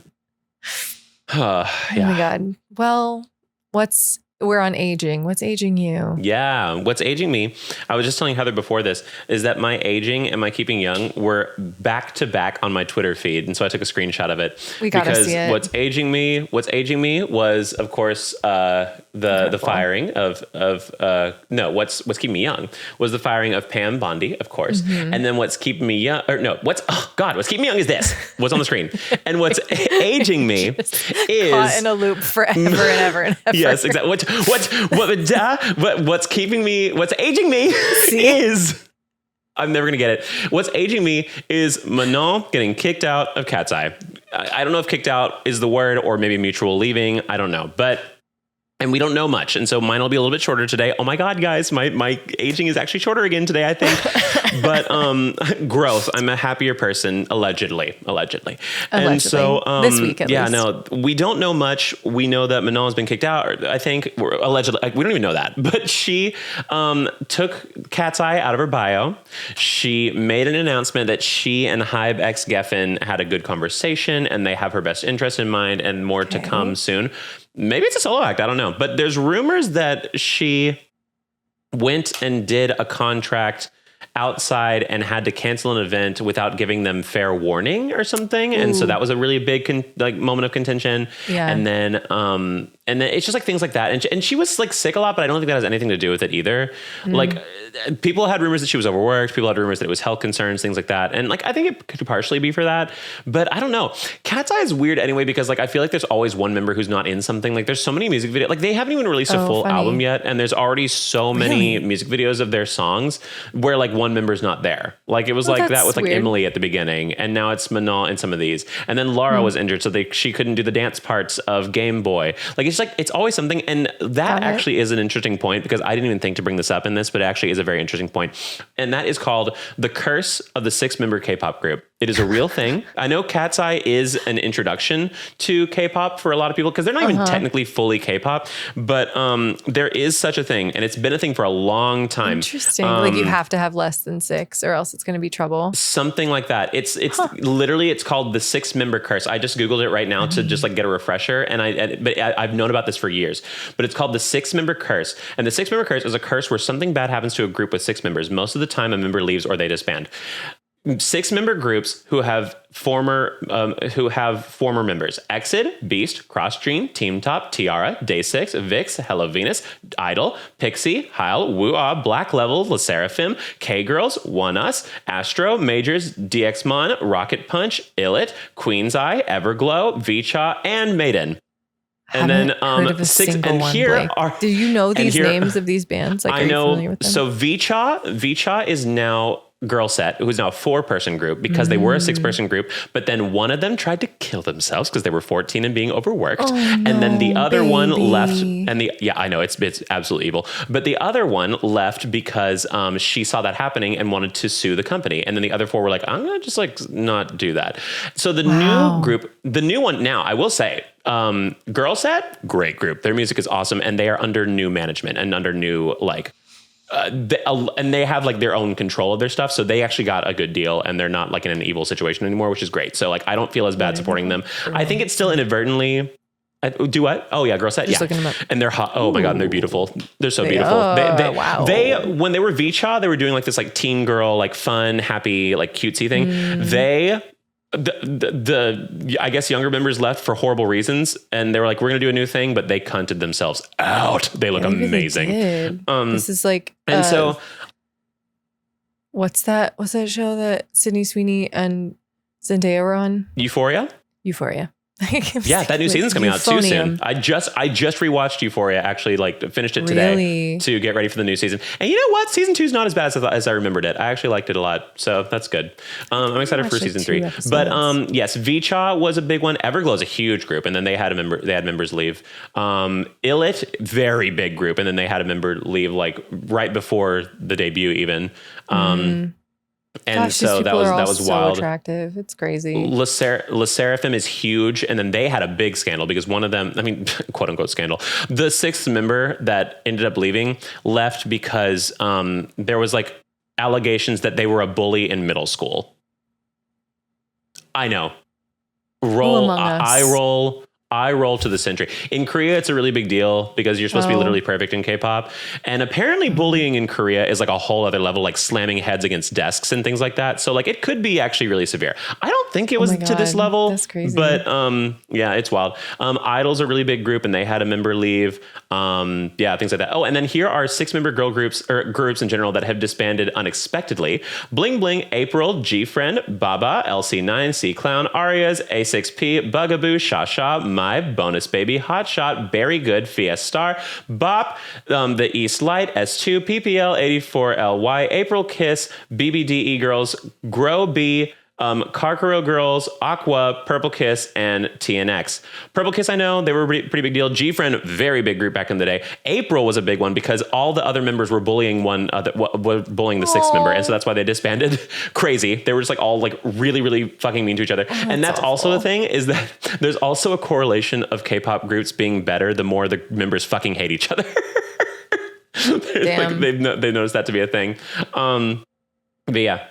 S2: Oh my God. Well, we're on aging. What's aging you?
S1: Yeah. What's aging me? I was just telling Heather before this is that my aging and my keeping young were back to back on my Twitter feed. And so I took a screenshot of it.
S2: We gotta see it.
S1: What's aging me was, of course, the firing of what's keeping me young was the firing of Pam Bondi, of course. Mm-hmm. And then what's keeping me young, what's keeping me young is this. What's on the screen. And what's aging me is
S2: caught in a loop forever and ever and ever.
S1: Yes, exactly. What's aging me is, I'm never going to get it. What's aging me is Manon getting kicked out of Cat's Eye. I don't know if kicked out is the word or maybe mutual leaving. I don't know. And we don't know much. And so mine will be a little bit shorter today. Oh my God, guys, my aging is actually shorter again today, I think. But growth. I'm a happier person, allegedly. And so
S2: this week at least.
S1: No, we don't know much. We know that Manon has been kicked out. I think allegedly, we don't even know that. But she took Cat's Eye out of her bio. She made an announcement that she and Hybe X Geffen had a good conversation and they have her best interest in mind and more to come soon. Maybe it's a solo act. I don't know. But there's rumors that she went and did a contract outside and had to cancel an event without giving them fair warning or something. Ooh. And so that was a really big moment of contention. Yeah. And then it's just like things like that. And she was like sick a lot, but I don't think that has anything to do with it either. Like people had rumors that she was overworked. People had rumors that it was health concerns, things like that. And like, I think it could partially be for that, but I don't know. Cat's Eye is weird anyway, because like, I feel like there's always one member who's not in something. Like there's so many music videos, like they haven't even released a full album yet. And there's already so many music videos of their songs where like one member's not there. Like it was like that with like weird. Emily at the beginning. And now it's Manon in some of these. And then Laura was injured. So she couldn't do the dance parts of Game Boy. Like, it's like, it's always something. And that actually is an interesting point, because I didn't even think to bring this up in this, but it actually is a very interesting point. And that is called the curse of the 6-member K-pop group. It is a real thing. I know Cat's Eye is an introduction to K-pop for a lot of people, because they're not even technically fully K-pop, but there is such a thing, and it's been a thing for a long time.
S2: Interesting. Like you have to have less than 6 or else it's going to be trouble.
S1: Something like that. It's literally, it's called the 6-member curse. I just Googled it right now to just like get a refresher. And I've known about this for years, but it's called the 6-member curse. And the 6-member curse is a curse where something bad happens to a group with 6 members. Most of the time a member leaves or they disband. 6-member groups who have former members: Exit, Beast, Cross Dream, Team Top, Tiara, Day6, Vix, Hello Venus, Idol, Pixie, Heil, Woo-Ah, Black Level, LE SSERAFIM, K-Girls, One Us, Astro, Majors, DXMon, Rocket Punch, Illit, Queen's Eye, Everglow, Vicha, and Maiden. And then
S2: heard of a
S1: 6
S2: single
S1: and
S2: one,
S1: here
S2: Blake.
S1: are
S2: Do you know these names of these bands? Like,
S1: I know.
S2: Are you familiar with them?
S1: So Vicha is now Girl Set, who's now a 4-person group, because they were a 6-person group, but then one of them tried to kill themselves because they were 14 and being overworked. And then the other one left, and I know it's absolutely evil, but the other one left because she saw that happening and wanted to sue the company. And then the other 4 were like, I'm gonna just like not do that. So the new group, the new one now, I will say, Girl Set, great group. Their music is awesome, and they are under new management and under new and they have like their own control of their stuff. So they actually got a good deal, and they're not like in an evil situation anymore, which is great. So like, I don't feel as bad supporting them. I think it's still inadvertently. Do what? Oh yeah, Girl Set. Just looking them up. And they're hot. Oh my God, and they're beautiful. They're so beautiful.
S2: Wow.
S1: They when they were Vicha, they were doing like this like teen girl, like fun, happy, like cutesy thing. They the I guess younger members left for horrible reasons, and they were like, we're gonna do a new thing, but they cunted themselves out. They look amazing.
S2: This is like,
S1: and so
S2: what's that show that Sydney Sweeney and Zendaya were on?
S1: Euphoria.
S2: Yeah,
S1: that new season's coming out too soon. I just rewatched Euphoria, actually, like finished it today to get ready for the new season. And you know what? Season 2 is not as bad as I remembered it. I actually liked it a lot. So that's good. I'm excited for season 3. But yes, VCHA was a big one. Everglow's a huge group. And then they had members leave. Illit, very big group. And then they had a member leave like right before the debut even. And gosh, so that was so wild.
S2: Attractive. It's crazy.
S1: La Seraphim is huge. And then they had a big scandal because one of them, I mean, quote unquote scandal, the 6th member that ended up leaving left because there was like allegations that they were a bully in middle school. I know. I roll to the century. In Korea, it's a really big deal because you're supposed to be literally perfect in K-pop. And apparently bullying in Korea is like a whole other level, like slamming heads against desks and things like that. So like it could be actually really severe. I don't think it was to this level.
S2: That's crazy.
S1: But yeah, it's wild. Idol's a really big group and they had a member leave. Yeah, things like that. Oh, and then here are 6-member girl groups or groups in general that have disbanded unexpectedly. Bling Bling, April, G-Friend, Baba, LC9, C-Clown, Arias, A6P, Bugaboo, Shasha, My, Bonus Baby, Hotshot, Very Good, Fiestar, Bop, the East Light, S2, PPL, 84LY, April Kiss, BBDE Girls, Grow B, Karkaro Girls, Aqua, Purple Kiss, and TNX. Purple Kiss, I know, they were a pretty big deal. G-Friend, very big group back in the day. April was a big one because all the other members were bullying bullying the 6th member, and so that's why they disbanded. Crazy. They were just like all like really, really fucking mean to each other. And that's also the thing is that there's also a correlation of K-pop groups being better the more the members fucking hate each other. Like, they've noticed that to be a thing. But yeah.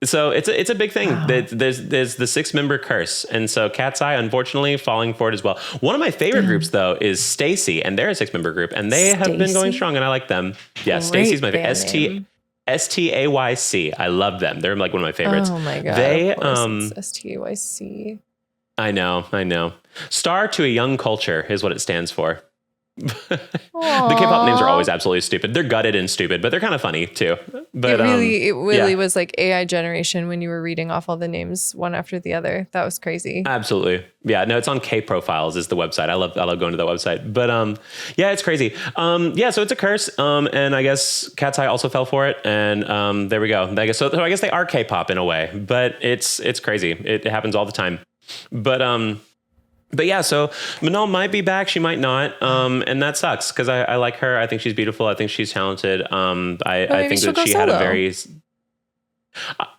S1: So it's a big thing. Wow. There's the 6-member curse. And so Cat's Eye, unfortunately, falling for it as well. One of my favorite groups, though, is Stacy, and they're a 6-member group, and they have been going strong, and I like them. Yeah, Stacy's my favorite. STAYC. I love them. They're like one of my favorites.
S2: Oh my God. They, STAYC.
S1: I know. Star to a Young Culture is what it stands for. The K-pop names are always absolutely stupid. They're gutted and stupid, but they're kind of funny too. But
S2: it really was like AI generation when you were reading off all the names one after the other. That was crazy.
S1: Absolutely. Yeah, no, it's on K Profiles is the website. I love going to that website. But yeah, it's crazy. Yeah, so it's a curse. And I guess Cat's Eye also fell for it. And there we go. I guess so I guess they are K-pop in a way, but it's crazy. It happens all the time. But yeah, so Manal might be back. She might not. And that sucks because I like her. I think she's beautiful. I think she's talented. I think that she had a very...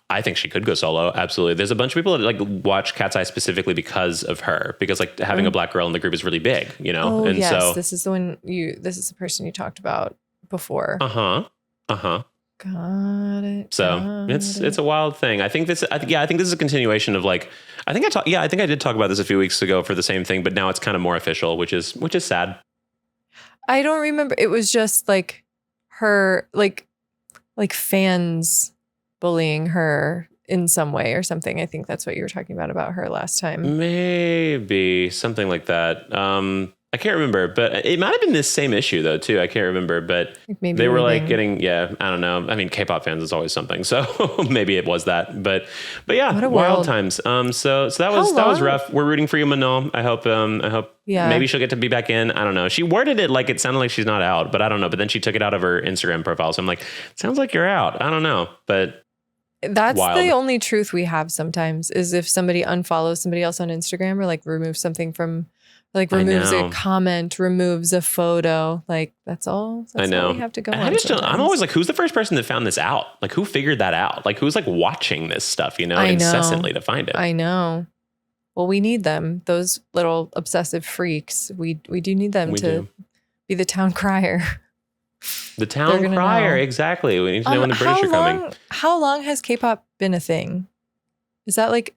S1: I think she could go solo. Absolutely. There's a bunch of people that like watch Cat's Eye specifically because of her, because like having a black girl in the group is really big, you know?
S2: Oh, and yes. So this is the person you talked about before. Got it.
S1: So it's a wild thing. I think this is a continuation of like, I think I did talk about this a few weeks ago for the same thing, but now it's kind of more official, which is sad.
S2: I don't remember. It was just like her, like fans bullying her in some way or something. I think that's what you were talking about her last time.
S1: Maybe something like that. I can't remember, but it might have been this same issue though too. I can't remember, but maybe they were like getting, I don't know. I mean, K-pop fans is always something, so maybe it was that. But yeah, wild times. So that was rough. We're rooting for you, Manal. I hope maybe she'll get to be back in. I don't know. She worded it like it sounded like she's not out, but I don't know. But then she took it out of her Instagram profile, so I'm like, it sounds like you're out. I don't know, but.
S2: That's the only truth we have sometimes is if somebody unfollows somebody else on Instagram or like removes something from. Like removes a comment, removes a photo. Like that's all. That's all we have to go on.
S1: I'm always like, who's the first person that found this out? Like who figured that out? Like who's like watching this stuff, incessantly to find it.
S2: I know. Well, we need them. Those little obsessive freaks. We do need them to be the town crier.
S1: The town crier. Exactly. We need to know when the British are coming.
S2: How long has K-pop been a thing? Is that like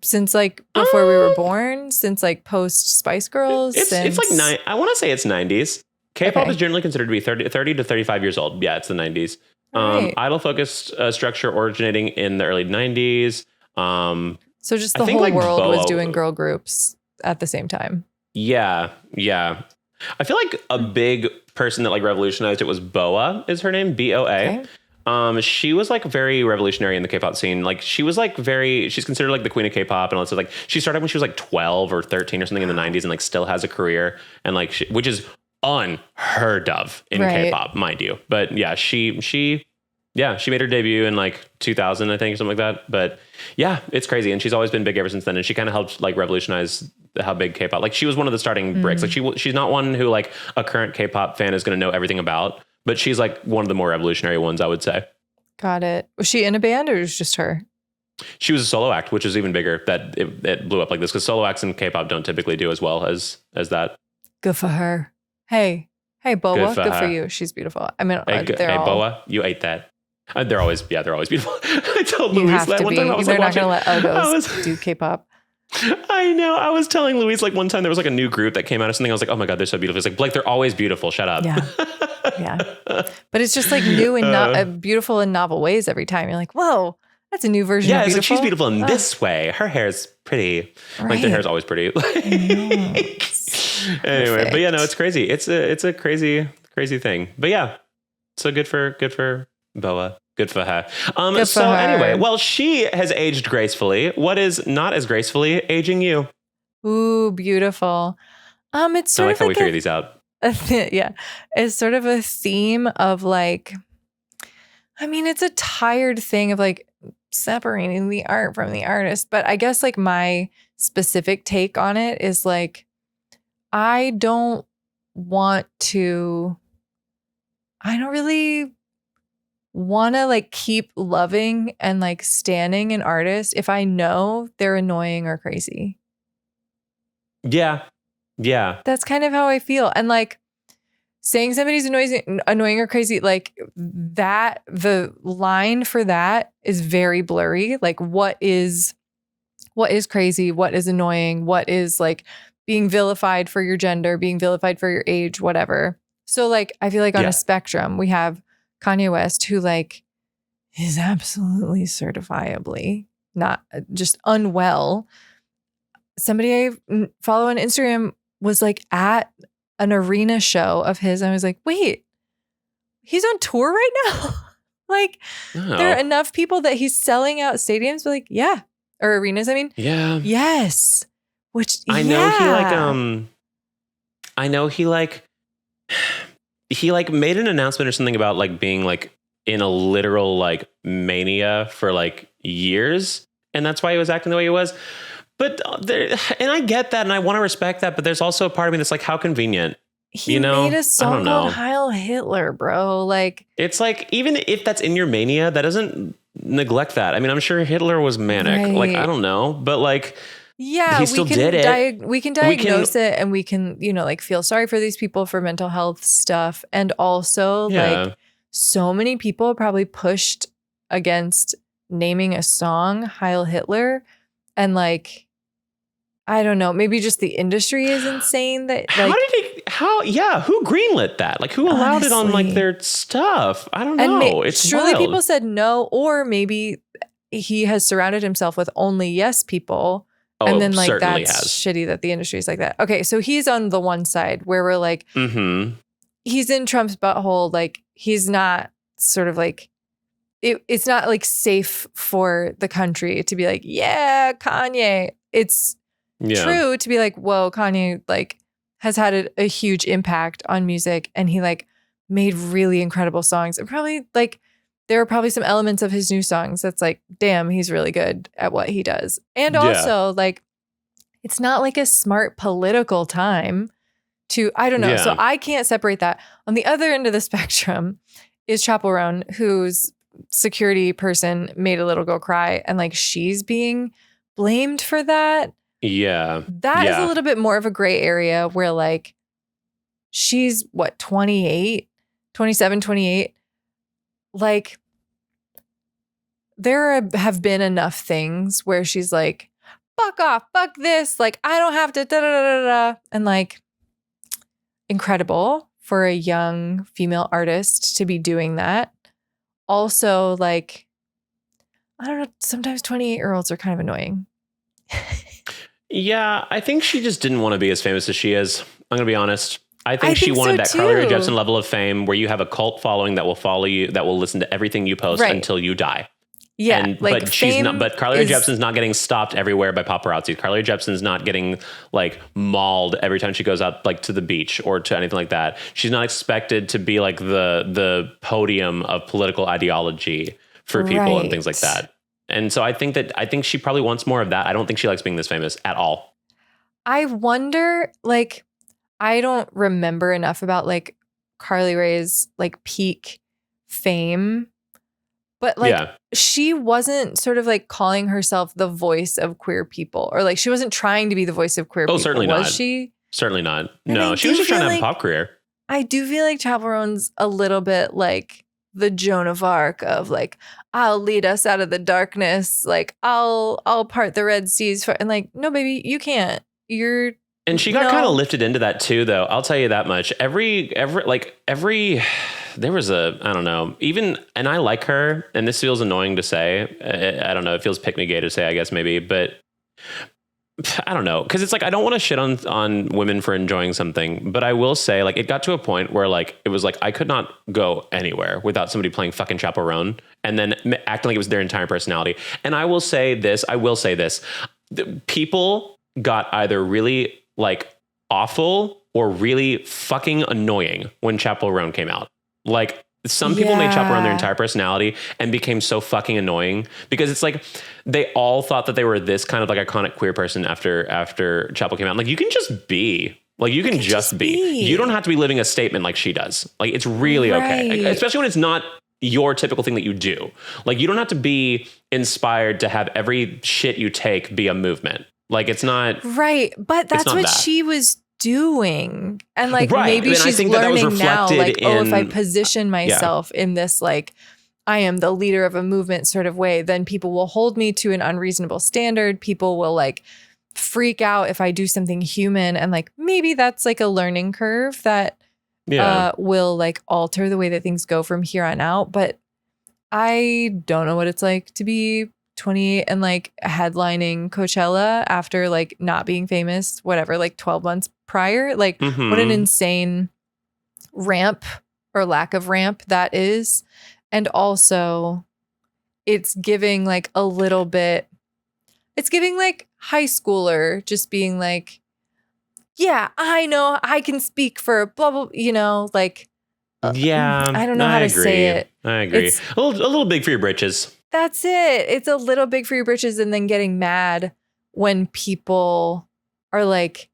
S2: since like before we were born, since like post Spice Girls?
S1: It's like I want to say it's 90s. K-pop is generally considered to be 30 to 35 years old. Yeah, it's the 90s. Right. Idol focused structure originating in the early 90s.
S2: So just the whole world was doing girl groups at the same time.
S1: Yeah. I feel like a big person that like revolutionized it was Boa is her name, BOA. Okay. She was like very revolutionary in the K-pop scene. Like she was like she's considered like the queen of K-pop and all that stuff. Like she started when she was like 12 or 13 or something in the 90s and like still has a career and like, which is unheard of in K-pop, mind you. But yeah, she made her debut in like 2000, I think, or something like that. But yeah, it's crazy. And she's always been big ever since then. And she kind of helped like revolutionize how big K-pop, like she was one of the starting bricks. Like she's not one who like a current K-pop fan is going to know everything about, but she's like one of the more revolutionary ones, I would say.
S2: Got it. Was she in a band or was it just her?
S1: She was a solo act, which is even bigger that it blew up like this because solo acts in K-pop don't typically do as well as that.
S2: Good for her. Hey, Boa, good for you. She's beautiful. I mean,
S1: hey Boa, you ate that. They're always beautiful. I told Louise that one time I was
S2: They're
S1: like,
S2: not going to let Ogos do K-pop.
S1: I know. I was telling Louise like one time there was like a new group that came out of something. I was like, oh my God, they're so beautiful. It's like, Blake, they're always beautiful. Shut up.
S2: Yeah. But it's just like new and beautiful in novel ways every time. You're like, whoa, that's a new version of beautiful. Yeah, like
S1: she's beautiful in this way. Her hair's pretty. Right. Like their hair's always pretty. Anyway, but yeah, no, it's crazy. It's a crazy thing. But yeah, so good for Boa. Good for her. Anyway, well, she has aged gracefully. What is not as gracefully aging you?
S2: Ooh, beautiful. It's sort of
S1: how we figure these out.
S2: Yeah, it's sort of a theme of like, I mean, it's a tired thing of like separating the art from the artist. But I guess like my specific take on it is like, I don't really want to like keep loving and like standing an artist if I know they're annoying or crazy. Yeah. That's kind of how I feel. And like saying somebody's annoying or crazy, like that, the line for that is very blurry. Like what is crazy? What is annoying? What is like being vilified for your gender, being vilified for your age, whatever. So like, I feel like on a spectrum, we have Kanye West, who like is absolutely certifiably not just unwell. Somebody I follow on Instagram was like at an arena show of his. And I was like, wait, he's on tour right now? Like there are enough people that he's selling out stadiums, but like, yeah. Or arenas, I mean.
S1: Yeah.
S2: Yes. Which
S1: I know he made an announcement or something about like being like in a literal like mania for like years. And that's why he was acting the way he was. But and I get that and I want to respect that. But there's also a part of me that's like, how convenient.
S2: He made a song called Heil Hitler, bro. Like,
S1: it's like, even if that's in your mania, that doesn't neglect that. I mean, I'm sure Hitler was manic. Right. Like, I don't know. But like,
S2: yeah,
S1: he still did it.
S2: We can diagnose it and we can, like feel sorry for these people for mental health stuff. And also like so many people probably pushed against naming a song Heil Hitler. And like, I don't know, maybe just the industry is insane that like,
S1: who greenlit that? Like who allowed it on like their stuff? I don't know. It's
S2: surely
S1: wild.
S2: People said no, or maybe he has surrounded himself with only yes people. And then like that's shitty that the industry is like that. Okay, so he's on the one side where we're like, he's in Trump's butthole. Like he's not sort of like, it's not like safe for the country to be like, yeah, Kanye. It's true to be like, whoa, Kanye like has had a huge impact on music and he like made really incredible songs. And probably like, there are probably some elements of his new songs that's like, damn, he's really good at what he does. And also like, it's not like a smart political time to, I don't know. Yeah. So I can't separate that. On the other end of the spectrum is Chappell Roan, whose security person made a little girl cry. And like, she's being blamed for that.
S1: Yeah.
S2: That is a little bit more of a gray area where like, she's what, 27, 28. Like, there have been enough things where she's like, fuck off, fuck this. Like, I don't have to, da da da da da. And like, incredible for a young female artist to be doing that. Also, like, I don't know. Sometimes 28-year-olds are kind of annoying.
S1: Yeah, I think she just didn't want to be as famous as she is. I'm going to be honest. I think she wanted that Carly Rae Jepsen level of fame where you have a cult following that will follow you, that will listen to everything you post until you die.
S2: Yeah,
S1: but she's not. But Carly Rae Jepsen's not getting stopped everywhere by paparazzi. Carly Rae Jepsen's not getting like mauled every time she goes out like to the beach or to anything like that. She's not expected to be like the podium of political ideology for people and things like that. And so I think she probably wants more of that. I don't think she likes being this famous at all.
S2: I wonder, like, I don't remember enough about like Carly Rae's like peak fame, but like she wasn't sort of like calling herself the voice of queer people, or like she wasn't trying to be the voice of queer people.
S1: Certainly not.
S2: Was she?
S1: Certainly not. No, she was just trying to have a pop career.
S2: I do feel like Chappell Roan's a little bit like the Joan of Arc of like, I'll lead us out of the darkness. Like I'll part the Red Seas and like, no, baby, you can't. And
S1: she got kind of lifted into that too, though. I'll tell you that much. Every there was I don't know, even, and I like her, and this feels annoying to say. I don't know. It feels pick me gay to say, I guess maybe, but I don't know. Cause it's like, I don't want to shit on women for enjoying something, but I will say like, it got to a point where like, it was like, I could not go anywhere without somebody playing fucking Chappell Roan and then acting like it was their entire personality. And I will say this, people got either really like awful or really fucking annoying when Chappell Roan came out. Like some people made Chappell Roan their entire personality and became so fucking annoying because it's like they all thought that they were this kind of like iconic queer person after Chappell came out. Like you can just be. Like you can just be. You don't have to be living a statement like she does. Like it's really okay. Especially when it's not your typical thing that you do. Like you don't have to be inspired to have every shit you take be a movement. Like it's not.
S2: Right. But that's what she was doing. And like maybe she's learning now, like, if I position myself in this, like I am the leader of a movement sort of way, then people will hold me to an unreasonable standard. People will like freak out if I do something human. And like, maybe that's like a learning curve that will like alter the way that things go from here on out. But I don't know what it's like to be 28 and like headlining Coachella after like not being famous, whatever, like 12 months prior. Like what an insane ramp or lack of ramp that is. And also it's giving like a little bit, it's giving like high schooler just being like, yeah, I know I can speak for blah, blah, you know, like, I don't know how to say it.
S1: I agree. A little big for your britches.
S2: That's it. It's a little big for your britches, and then getting mad when people are like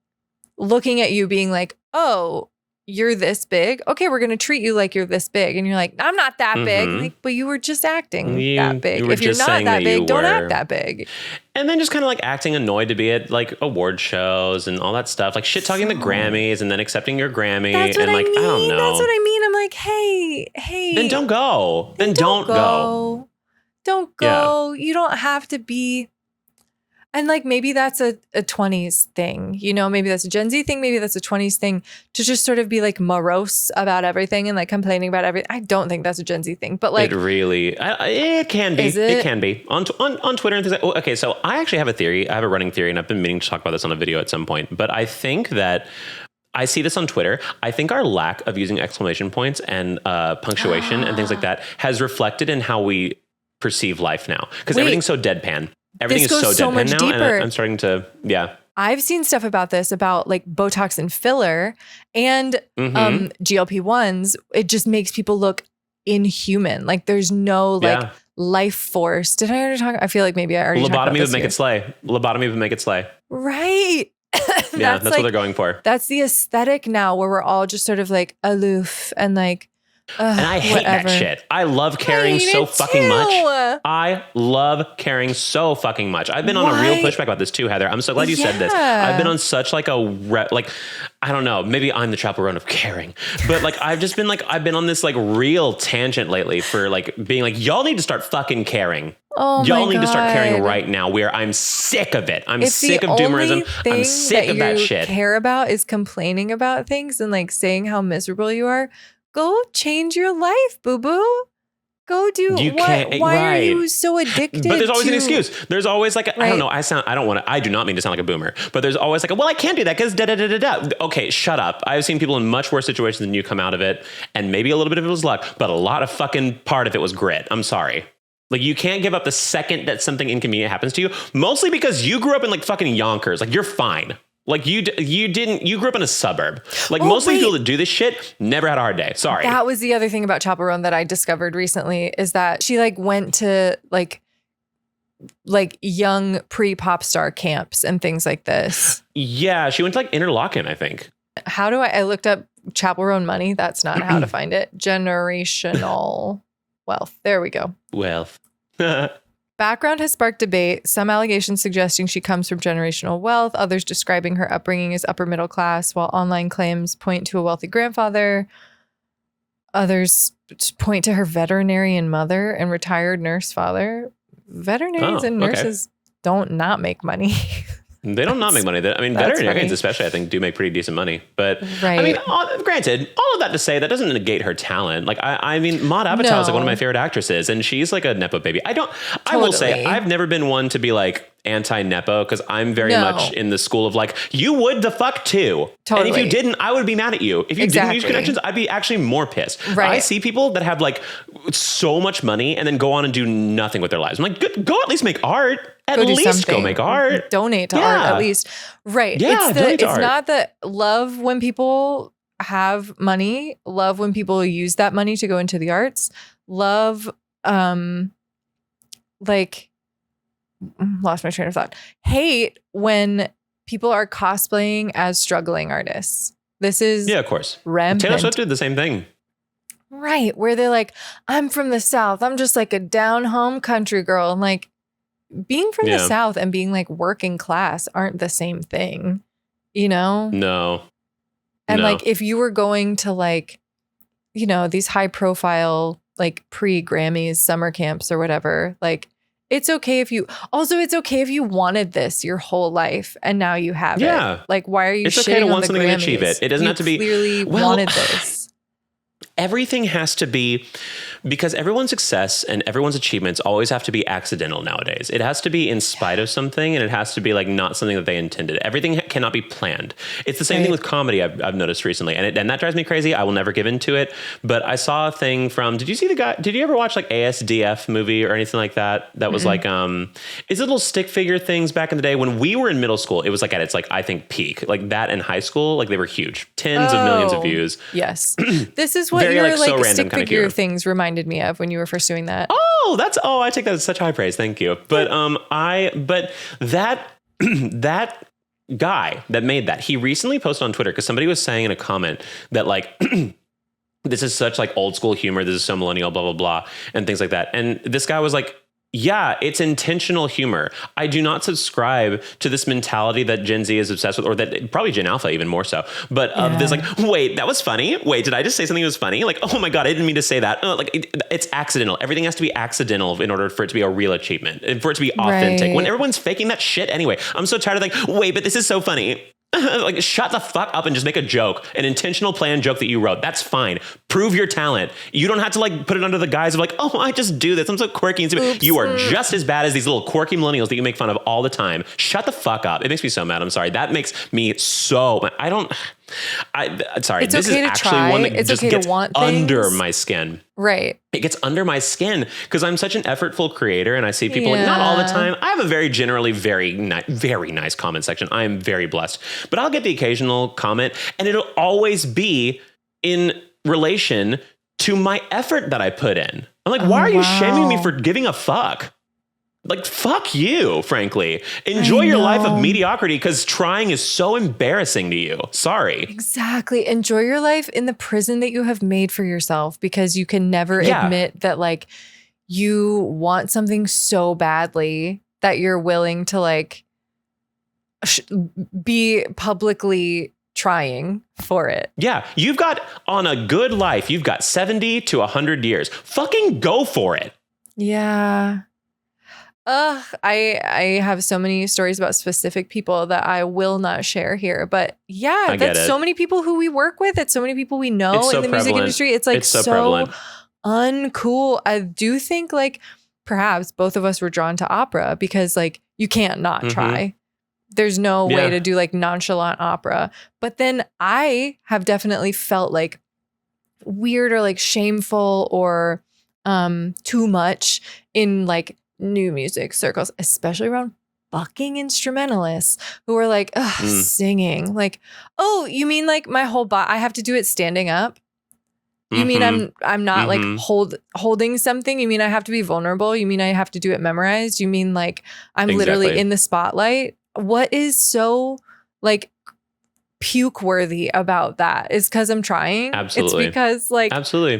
S2: looking at you being like, oh, you're this big. Okay, we're going to treat you like you're this big. And you're like, I'm not that big. Like, but you were just acting that big. If you're not that big, don't act that big.
S1: And then just kind of like acting annoyed to be at like award shows and all that stuff. Like shit talking the Grammys and then accepting your Grammy.
S2: That's what
S1: and like,
S2: I mean.
S1: I don't know.
S2: That's what I mean. I'm like, hey.
S1: Then don't go. Then don't go.
S2: Don't go. Yeah. You don't have to be. And like, maybe that's a 20s thing, you know, maybe that's a Gen Z thing. Maybe that's a 20s thing to just sort of be like morose about everything and like complaining about everything. I don't think that's a Gen Z thing, but like.
S1: It really, it can be. It can be on Twitter and things like, okay. So I actually have a theory. I have a running theory and I've been meaning to talk about this on a video at some point, but I think that I see this on Twitter. I think our lack of using exclamation points and punctuation and things like that has reflected in how we perceive life now. Because everything's so deadpan. Everything is so deadpan now. Deeper. And I'm starting to,
S2: I've seen stuff about this, about like Botox and filler and GLP-1s. It just makes people look inhuman. Like there's no like life force. Did I already talk? I feel like maybe I already talked about this.
S1: Lobotomy would make it slay.
S2: Right.
S1: That's like, what they're going for.
S2: That's the aesthetic now, where we're all just sort of like aloof and like,
S1: and I hate that shit. I love caring so fucking much. I love caring so fucking much. I've been on a real pushback about this too, Heather. I'm so glad you said this. I've been on such like I don't know, maybe I'm the Chappell Roan of caring, but like I've been on this like real tangent lately for like being like, y'all need to start fucking caring. Y'all need to start caring right now. I'm sick of it. I'm sick of doomerism. I'm sick of that shit.
S2: Care about is complaining about things and like saying how miserable you are. Go change your life, boo-boo. Go do what? Why are you so addicted?
S1: But there's always an excuse. There's always like, I don't know. I do not mean to sound like a boomer, but there's always like, well, I can't do that because da da da da da. Okay, shut up. I've seen people in much worse situations than you come out of it. And maybe a little bit of it was luck, but a lot of fucking part of it was grit. I'm sorry. Like, you can't give up the second that something inconvenient happens to you, mostly because you grew up in like fucking Yonkers. Like, you're fine. Like, you grew up in a suburb. Like, mostly people that do this shit never had a hard day. Sorry.
S2: That was the other thing about Chappell Roan that I discovered recently, is that she like went to like young pre-pop star camps and things like this.
S1: Yeah, she went to like Interlochen, I think.
S2: How do I looked up Chappell Roan money. That's not how to find it. Generational wealth. There we go.
S1: Wealth.
S2: Background has sparked debate. Some allegations suggesting she comes from generational wealth, others describing her upbringing as upper middle class, while online claims point to a wealthy grandfather. Others point to her veterinarian mother and retired nurse father. Veterinarians and nurses don't not make money.
S1: They don't not make money. I mean, veterinarians especially, I think, do make pretty decent money. But I mean, granted, all of that to say, that doesn't negate her talent. Like, I mean, Maude Apatow is like one of my favorite actresses, and she's like a Nepo baby. I will say, I've never been one to be like anti-Nepo, because I'm very much in the school of like, you would the fuck too. Totally. And if you didn't, I would be mad at you. If you didn't use connections, I'd be actually more pissed. Right. I see people that have like so much money and then go on and do nothing with their lives. I'm like, go at least make art. At least go make art.
S2: Donate to art at least. Right.
S1: Yeah,
S2: it's not that love when people have money, love when people use that money to go into the arts, love like lost my train of thought. Hate when people are cosplaying as struggling artists. This is
S1: of course.
S2: Rampant.
S1: Taylor Swift did the same thing.
S2: Right. Where they're like, I'm from the South. I'm just like a down home country girl. And like, being from the South and being like working class aren't the same thing, you know?
S1: No.
S2: And like, if you were going to like, you know, these high profile, like pre-Grammys summer camps or whatever, like, it's okay if you wanted this your whole life and now you have it. Like, why are you
S1: It's okay to want something
S2: Grammys?
S1: and achieve it. It doesn't have to be.
S2: Clearly wanted this.
S1: Everything has to be, because everyone's success and everyone's achievements always have to be accidental nowadays. It has to be in spite of something, and it has to be like not something that they intended. Everything cannot be planned. It's the same thing with comedy I've noticed recently, and that drives me crazy. I will never give into it. But I saw a thing from, did you ever watch like ASDF movie or anything like that? That was like, it's little stick figure things back in the day when we were in middle school. It was like at its like, I think peak, like that in high school, like they were huge, tens of millions of views.
S2: Yes. This is what your like stick figure things reminded me of when you were first doing that.
S1: I take that as such high praise. Thank you. But that guy that made that, he recently posted on Twitter because somebody was saying in a comment that like this is such like old school humor, this is so millennial, blah blah blah, and things like that. And this guy was like, yeah, it's intentional humor. I do not subscribe to this mentality that Gen Z is obsessed with, or that probably Gen Alpha even more so. But there's like, wait, that was funny. Wait, did I just say something that was funny? Like, oh my God, I didn't mean to say that. It's accidental. Everything has to be accidental in order for it to be a real achievement, and for it to be authentic. Right. When everyone's faking that shit anyway, I'm so tired of like, wait, but this is so funny. Like, shut the fuck up and just make a joke, an intentional planned joke that you wrote. That's fine. Prove your talent. You don't have to like put it under the guise of like, oh, I just do this. I'm so quirky. And you are just as bad as these little quirky millennials that you make fun of all the time. Shut the fuck up. It makes me so mad. I'm sorry. That makes me so. Sorry.
S2: It's
S1: this
S2: okay
S1: is
S2: to
S1: actually
S2: try.
S1: one that
S2: it's
S1: just
S2: okay
S1: gets
S2: to want
S1: under
S2: things.
S1: my skin.
S2: Right.
S1: It gets under my skin because I'm such an effortful creator, and I see people like, not all the time. I have a very generally very nice comment section. I am very blessed, but I'll get the occasional comment, and it'll always be in relation to my effort that I put in. I'm like, why are you shaming me for giving a fuck? Like, fuck you, frankly. Enjoy your life of mediocrity, because trying is so embarrassing to you. Sorry.
S2: Exactly. Enjoy your life in the prison that you have made for yourself, because you can never admit that like you want something so badly that you're willing to like be publicly trying for it.
S1: Yeah. You've got, on a good life, you've got 70 to 100 years. Fucking go for it.
S2: Yeah. I have so many stories about specific people that I will not share here. But yeah, that's so many people who we work with. It's so many people we know in the music industry. It's like so uncool. I do think like perhaps both of us were drawn to opera because like you can't not try. There's no way to do like nonchalant opera. But then I have definitely felt like weird or like shameful or too much in like new music circles, especially around fucking instrumentalists who are like singing. Like, oh, you mean like my whole body? I have to do it standing up. You mean I'm not like holding something? You mean I have to be vulnerable? You mean I have to do it memorized? You mean like I'm literally in the spotlight? What is so like puke worthy about that is because I'm trying.
S1: Absolutely.
S2: It's because like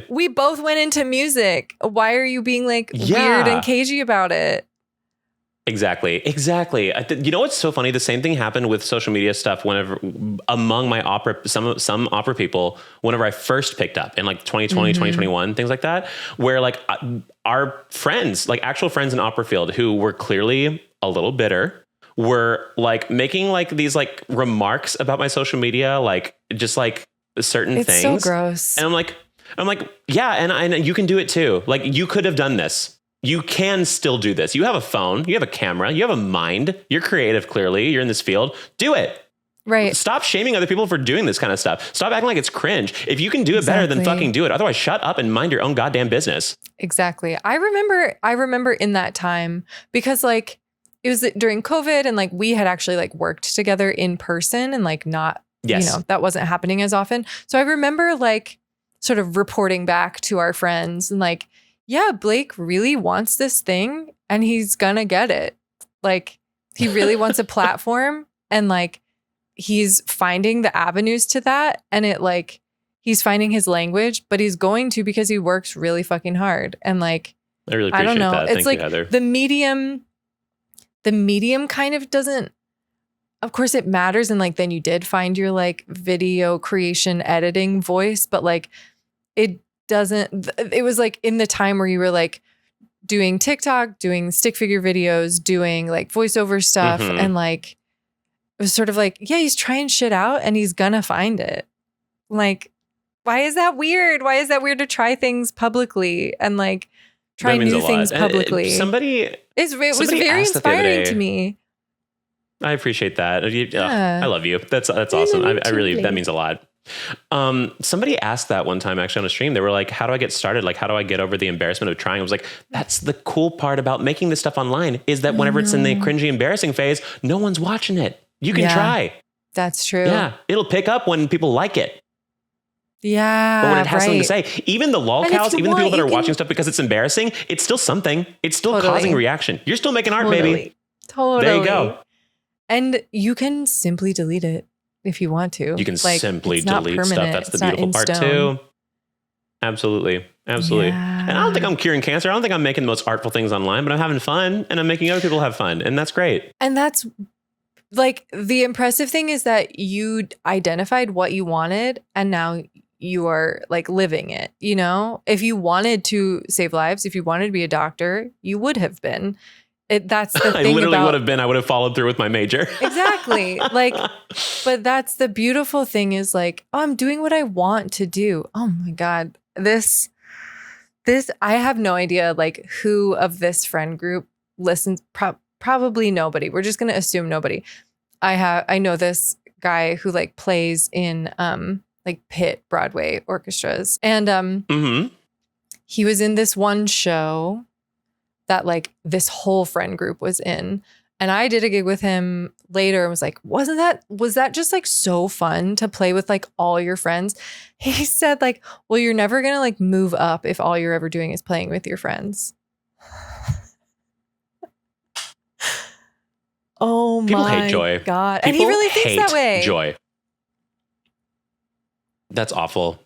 S2: we both went into music. Why are you being like weird and cagey about it?
S1: Exactly. You know what's so funny? The same thing happened with social media stuff whenever among my some opera people, whenever I first picked up in like 2020, 2021, things like that, where like our friends, like actual friends in opera field who were clearly a little bitter, were like making like these like remarks about my social media, like just like certain things.
S2: It's so gross.
S1: And I'm like, yeah. And you can do it too. Like you could have done this. You can still do this. You have a phone, you have a camera, you have a mind, you're creative. Clearly you're in this field. Do it.
S2: Right.
S1: Stop shaming other people for doing this kind of stuff. Stop acting like it's cringe. If you can do it better, then fucking do it. Otherwise shut up and mind your own goddamn business. Exactly.
S2: I remember in that time because like it was during COVID and like we had actually like worked together in person and like not, you know, that wasn't happening as often. So I remember like sort of reporting back to our friends and like, yeah, Blake really wants this thing and he's gonna get it. Like he really wants a platform and like he's finding the avenues to that. And it like, he's finding his language, but he's going to because he works really fucking hard. And like,
S1: I really appreciate that.
S2: It's
S1: Thank
S2: like
S1: you, Heather.
S2: the medium kind of doesn't, of course it matters. And like, then you did find your like video creation editing voice, but like it was like in the time where you were like doing TikTok, doing stick figure videos, doing like voiceover stuff. And like, it was sort of like, yeah, he's trying shit out and he's gonna find it. Like, why is that weird? Why is that weird to try things publicly and like try new things publicly? It was very inspiring to me.
S1: I appreciate that. I love you. That's awesome. I really, that means a lot. Somebody asked that one time actually on a stream. They were like, how do I get started? Like, how do I get over the embarrassment of trying? I was like, that's the cool part about making this stuff online is that whenever it's in the cringy, embarrassing phase, no one's watching it. You can try.
S2: That's true.
S1: Yeah. It'll pick up when people like it.
S2: Yeah.
S1: Or when it has something to say. Even the lol cows, even the people that are watching stuff because it's embarrassing, it's still something. It's still causing reaction. You're still making art, baby.
S2: Totally.
S1: There you go.
S2: And you can simply delete it. If you want to.
S1: You can like, simply delete stuff. That's the beautiful part too. Absolutely. Yeah. And I don't think I'm curing cancer. I don't think I'm making the most artful things online, but I'm having fun and I'm making other people have fun. And that's great.
S2: And that's like the impressive thing is that you identified what you wanted and now you are like living it, you know? If you wanted to save lives, if you wanted to be a doctor, you would have been. That's the thing.
S1: I literally would have been. I would have followed through with my major.
S2: Exactly. Like, but that's the beautiful thing is like, oh, I'm doing what I want to do. Oh my God. This, I have no idea like who of this friend group listens. Probably nobody. We're just going to assume nobody. I know this guy who like plays in like pit Broadway orchestras. And he was in this one show that like this whole friend group was in. And I did a gig with him later and was like, was that just like so fun to play with like all your friends? He said like, well, you're never going to like move up if all you're ever doing is playing with your friends. Oh
S1: People
S2: my
S1: hate joy.
S2: God. And he really thinks that way.
S1: Joy. That's awful.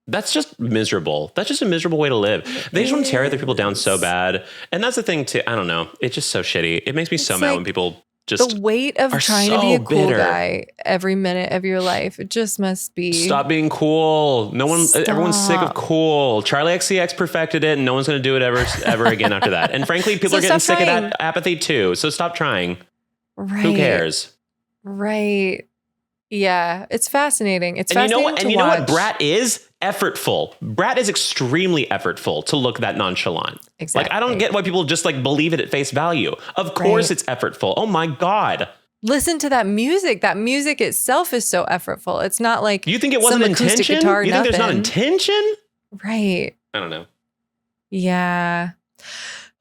S1: That's just miserable. That's just a miserable way to live. They just want to tear other people down so bad. And that's the thing too. I don't know. It's just so shitty. It makes me so mad when people just
S2: the weight of trying to be a cool guy every minute of your life. It just must be.
S1: Stop being cool. Everyone's sick of cool. Charlie XCX perfected it and no one's going to do it ever again after that. And frankly, people are getting sick of that apathy too. So stop trying.
S2: Right.
S1: Who cares?
S2: Right. Yeah, it's fascinating. It's fascinating.
S1: You know what?
S2: To
S1: and you
S2: watch.
S1: know what? Brat is effortful. Brat is extremely effortful to look that nonchalant.
S2: Exactly.
S1: Like, I don't get why people just like believe it at face value. Of course it's effortful. Oh my God.
S2: Listen to that music. That music itself is so effortful. It's not like
S1: you think it wasn't intention?
S2: Guitar,
S1: you think there's not intention?
S2: Right.
S1: I don't know.
S2: Yeah.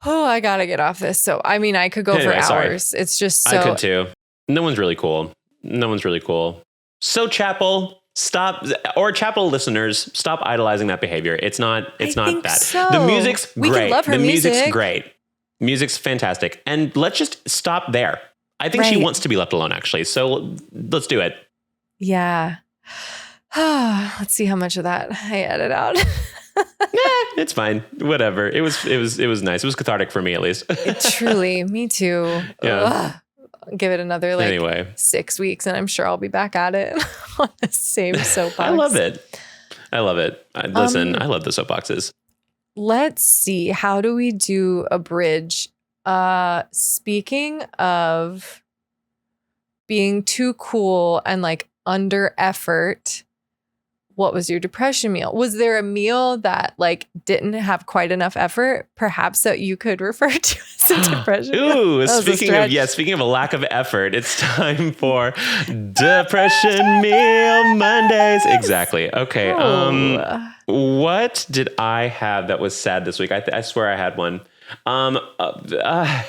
S2: Oh, I gotta get off this. So, I mean, I could go for hours. Sorry. It's just so.
S1: I could too. No one's really cool. So Chappell, stop, or Chappell listeners, stop idolizing that behavior. It's not that.
S2: So.
S1: The music's great.
S2: We can love her
S1: music's great. Music's fantastic. And let's just stop there. I think she wants to be left alone, actually. So let's do it.
S2: Yeah. Let's see how much of that I edit out.
S1: It's fine. Whatever. It was nice. It was cathartic for me, at least.
S2: Truly. Me too.
S1: Yeah.
S2: I'll give it another 6 weeks and I'm sure I'll be back at it on the same soapbox.
S1: I love it. Listen, I love the soapboxes.
S2: Let's see. How do we do a bridge? Speaking of being too cool and like under effort, what was your depression meal? Was there a meal that like didn't have quite enough effort, perhaps that you could refer to as a depression meal?
S1: Ooh, speaking of a lack of effort, it's time for Depression Meal Mondays. Exactly. Okay. What did I have that was sad this week? I swear I had one. I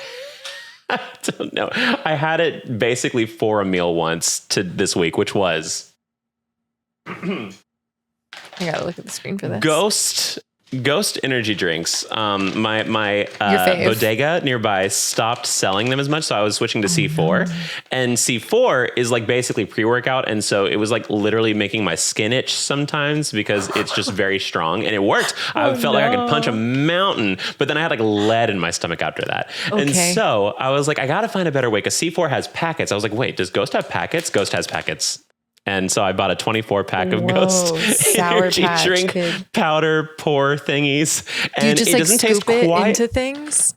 S1: don't know. I had it basically for a meal once this week, which was
S2: I gotta look at the screen for this.
S1: Ghost energy drinks. My bodega nearby stopped selling them as much, so I was switching to C4. And C4 is like basically pre-workout, and so it was like literally making my skin itch sometimes because it's just very strong, and it worked. I felt like I could punch a mountain, but then I had like lead in my stomach after that. Okay. And so I was like, I gotta find a better way because C4 has packets. I was like, wait, does Ghost have packets? Ghost has packets. And so I bought a 24 pack of Ghost energy drink powder pour thingies.
S2: Do you just it doesn't taste quite into things?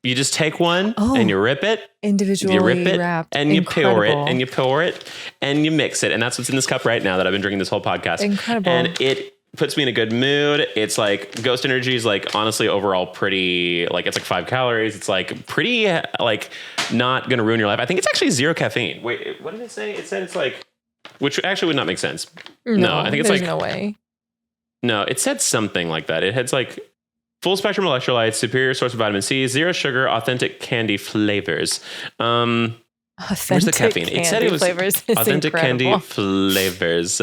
S1: You just take one and you rip it.
S2: Individually
S1: you rip it
S2: wrapped.
S1: And you pour it and you pour it and you mix it. And that's what's in this cup right now that I've been drinking this whole podcast.
S2: Incredible.
S1: And it puts me in a good mood. It's like Ghost Energy is like honestly overall pretty, like it's like 5 calories. It's like pretty like not going to ruin your life. I think it's actually 0 caffeine. Wait, what did it say? It said it's like, which actually would not make sense. No, I think it's like,
S2: no way.
S1: No, it said something like that. It had like full spectrum electrolytes, superior source of vitamin C, 0 sugar, authentic candy flavors. Where's the caffeine? It said it was authentic candy flavors.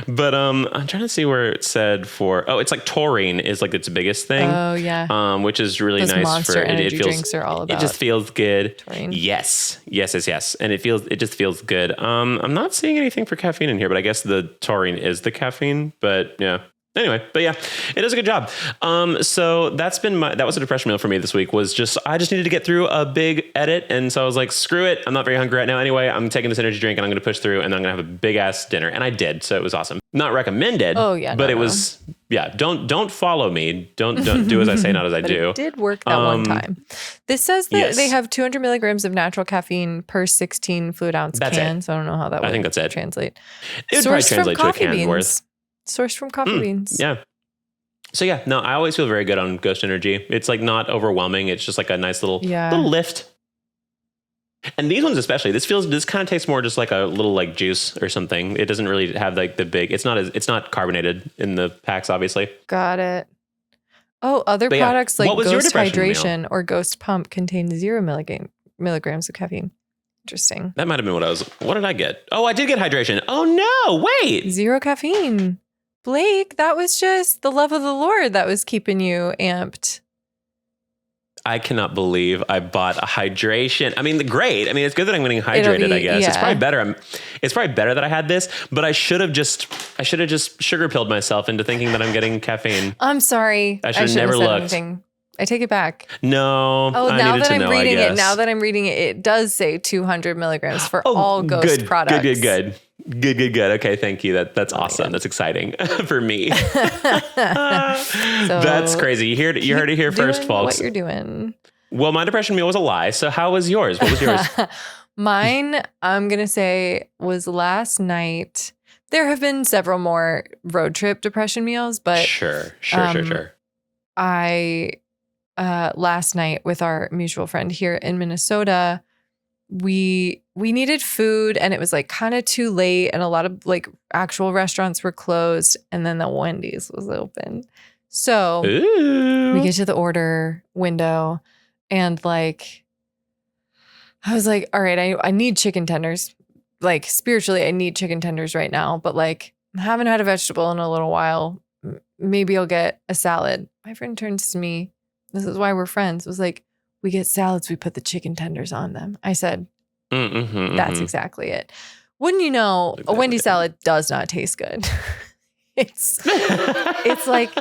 S1: But I'm trying to see where it said it's like taurine is like its biggest thing.
S2: Oh yeah.
S1: Which is really
S2: Those
S1: nice
S2: Monster
S1: for
S2: energy
S1: it. Feels,
S2: drinks are all about.
S1: It just feels good.
S2: Taurine.
S1: Yes. And it just feels good. I'm not seeing anything for caffeine in here, but I guess the taurine is the caffeine. But yeah. Anyway, but yeah, it does a good job. So that was a depression meal for me this week. I just needed to get through a big edit, and so I was like, screw it, I'm not very hungry right now. Anyway, I'm taking this energy drink and I'm going to push through, and I'm going to have a big ass dinner, and I did. So it was awesome. Not recommended.
S2: Oh yeah,
S1: but it was Don't follow me. Don't do as I say, not as I do.
S2: It did work that one time. This says that they have 200 milligrams of natural caffeine per 16 fluid ounce can. So I don't know how that would I think that's it. Translate.
S1: It would probably translate to a can worth.
S2: Sourced from coffee beans.
S1: Yeah. So yeah, no, I always feel very good on Ghost Energy. It's like not overwhelming. It's just like a nice little lift. And these ones especially, this kind of tastes more just like a little like juice or something. It doesn't really have like the big, it's not carbonated in the packs, obviously.
S2: Got it. Oh, other products like Ghost Hydration or Ghost Pump contain 0 milligrams of caffeine. Interesting.
S1: That might have been what did I get? Oh, I did get hydration. Oh no, wait.
S2: 0 caffeine. Blake, that was just the love of the Lord that was keeping you amped.
S1: I cannot believe I bought a hydration. I mean, great. I mean, it's good that I'm getting hydrated, I guess. Yeah. It's probably better. It's probably better that I had this, but I should have just sugar pilled myself into thinking that I'm getting caffeine.
S2: I'm sorry.
S1: I should have never looked.
S2: Anything. I take it back.
S1: No.
S2: Oh, now that I'm reading it, it does say 200 milligrams for all Ghost products.
S1: Good. Okay, thank you. That's awesome. Yeah. That's exciting for me. That's crazy. You heard it here first, folks.
S2: What you're doing.
S1: Well, my depression meal was a lie. So how was yours? What was yours?
S2: Mine, I'm going to say, was last night. There have been several more road trip depression meals, but
S1: Sure.
S2: I last night with our mutual friend here in Minnesota, we needed food and it was like kind of too late and a lot of like actual restaurants were closed and then the Wendy's was open. So we get to the order window and like I was like, all right, I need chicken tenders. Like spiritually, I need chicken tenders right now, but like I haven't had a vegetable in a little while. Maybe I'll get a salad. My friend turns to me. This is why we're friends. Was like, we get salads, we put the chicken tenders on them. I said, that's exactly it. Wouldn't you know, a Wendy's salad does not taste good. It's like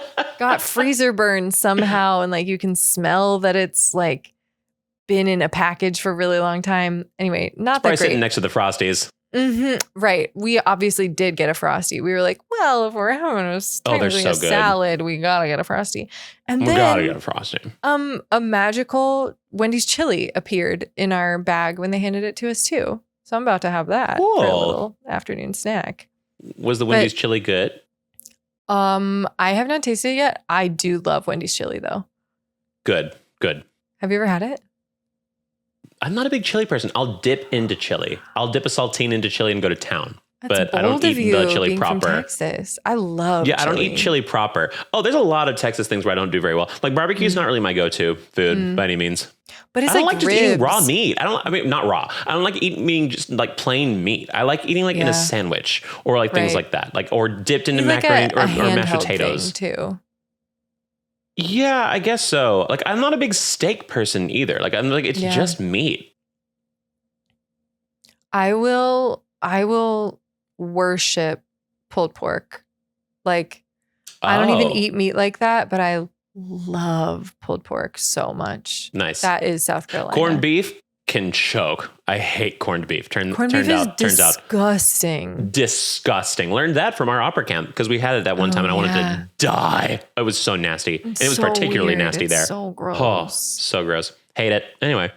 S2: got freezer burn somehow. And like, you can smell that it's like been in a package for a really long time. Anyway, not that great.
S1: Sitting next to the Frosties.
S2: Right. We obviously did get a Frosty. We were like, well, if we're having a salad, we gotta get a Frosty. And then we
S1: gotta get a Frosty.
S2: A magical Wendy's chili appeared in our bag when they handed it to us too. So I'm about to have that for a little afternoon snack.
S1: Was the Wendy's chili good?
S2: I have not tasted it yet. I do love Wendy's chili though.
S1: Good.
S2: Have you ever had it?
S1: I'm not a big chili person. I'll dip into chili. I'll dip a saltine into chili and go to town.
S2: That's
S1: but I don't eat the chili proper.
S2: From Texas. I love
S1: chili. I don't eat chili proper. Oh, there's a lot of Texas things where I don't do very well. Like barbecue is not really my go-to food by any means.
S2: But it's
S1: I don't like
S2: ribs.
S1: Just eating raw meat. Not raw. I don't like eating just like plain meat. I like eating like in a sandwich or like things like that. Like or dipped into macaroni or mashed potatoes
S2: too.
S1: Yeah, I guess so. Like, I'm not a big steak person either. Like, I'm like, it's just meat.
S2: I will worship pulled pork. Like, I don't even eat meat like that, but I love pulled pork so much.
S1: Nice.
S2: That is South Carolina.
S1: Corned beef can choke. I hate corned beef. Turns out
S2: disgusting.
S1: Disgusting. Learned that from our opera camp because we had it that one time and I wanted to die. It was so nasty. And it was particularly nasty there.
S2: So gross.
S1: Oh, so gross. Hate it. Anyway,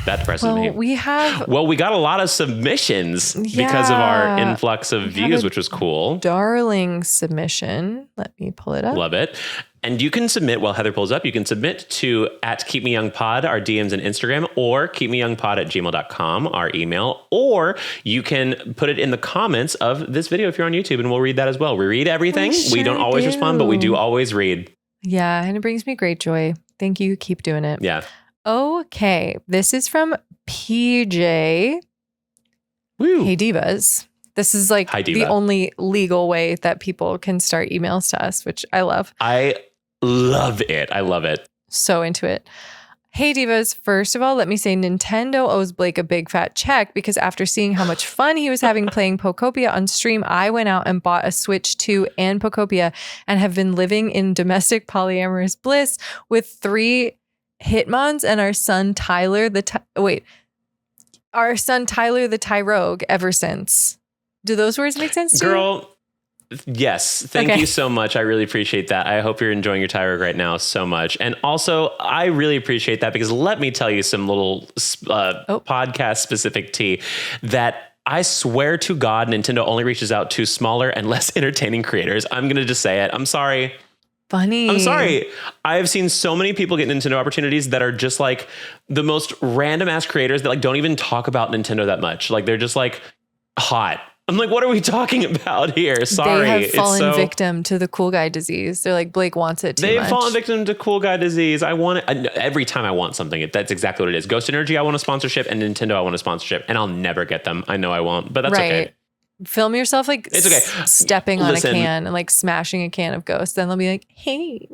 S2: that
S1: depresses me.
S2: We
S1: got a lot of submissions because of our influx of views, which was cool.
S2: Darling submission. Let me pull it up.
S1: Love it. And you can submit while Heather pulls up. You can submit to @KeepMeYoungPod, our DMs and Instagram, or keepmeyoungpod@gmail.com, our email, or you can put it in the comments of this video if you're on YouTube, and we'll read that as well. We read everything. We don't always respond, but we do always read.
S2: Yeah, and it brings me great joy. Thank you. Keep doing it.
S1: Yeah.
S2: Okay. This is from PJ.
S1: Woo.
S2: Hey, Divas. This is like the only legal way that people can start emails to us, which I love.
S1: I love it. I love it.
S2: So into it. Hey, Divas. First of all, let me say Nintendo owes Blake a big fat check because after seeing how much fun he was having playing Pokopia on stream, I went out and bought a Switch 2 and Pokopia and have been living in domestic polyamorous bliss with 3 Hitmons and our son Tyler the Tyrogue ever since. Do those words make sense to you?
S1: Girl, yes. Thank you so much. I really appreciate that. I hope you're enjoying your Tyrogue right now so much. And also, I really appreciate that because let me tell you some little podcast specific tea that I swear to God, Nintendo only reaches out to smaller and less entertaining creators. I'm going to just say it. I'm sorry.
S2: Funny.
S1: I'm sorry. I have seen so many people get Nintendo opportunities that are just like the most random ass creators that like don't even talk about Nintendo that much. Like they're just like hot. I'm like, what are we talking about here? Sorry.
S2: They have fallen victim to the cool guy disease. They're like, Blake wants it too much.
S1: They've fallen victim to cool guy disease. I want it. Every time I want something, that's exactly what it is. Ghost Energy, I want a sponsorship, and Nintendo, I want a sponsorship, and I'll never get them. I know I won't, but that's okay.
S2: Film yourself like
S1: it's okay.
S2: Stepping on a can and like smashing a can of Ghost. Then they'll be like, hey.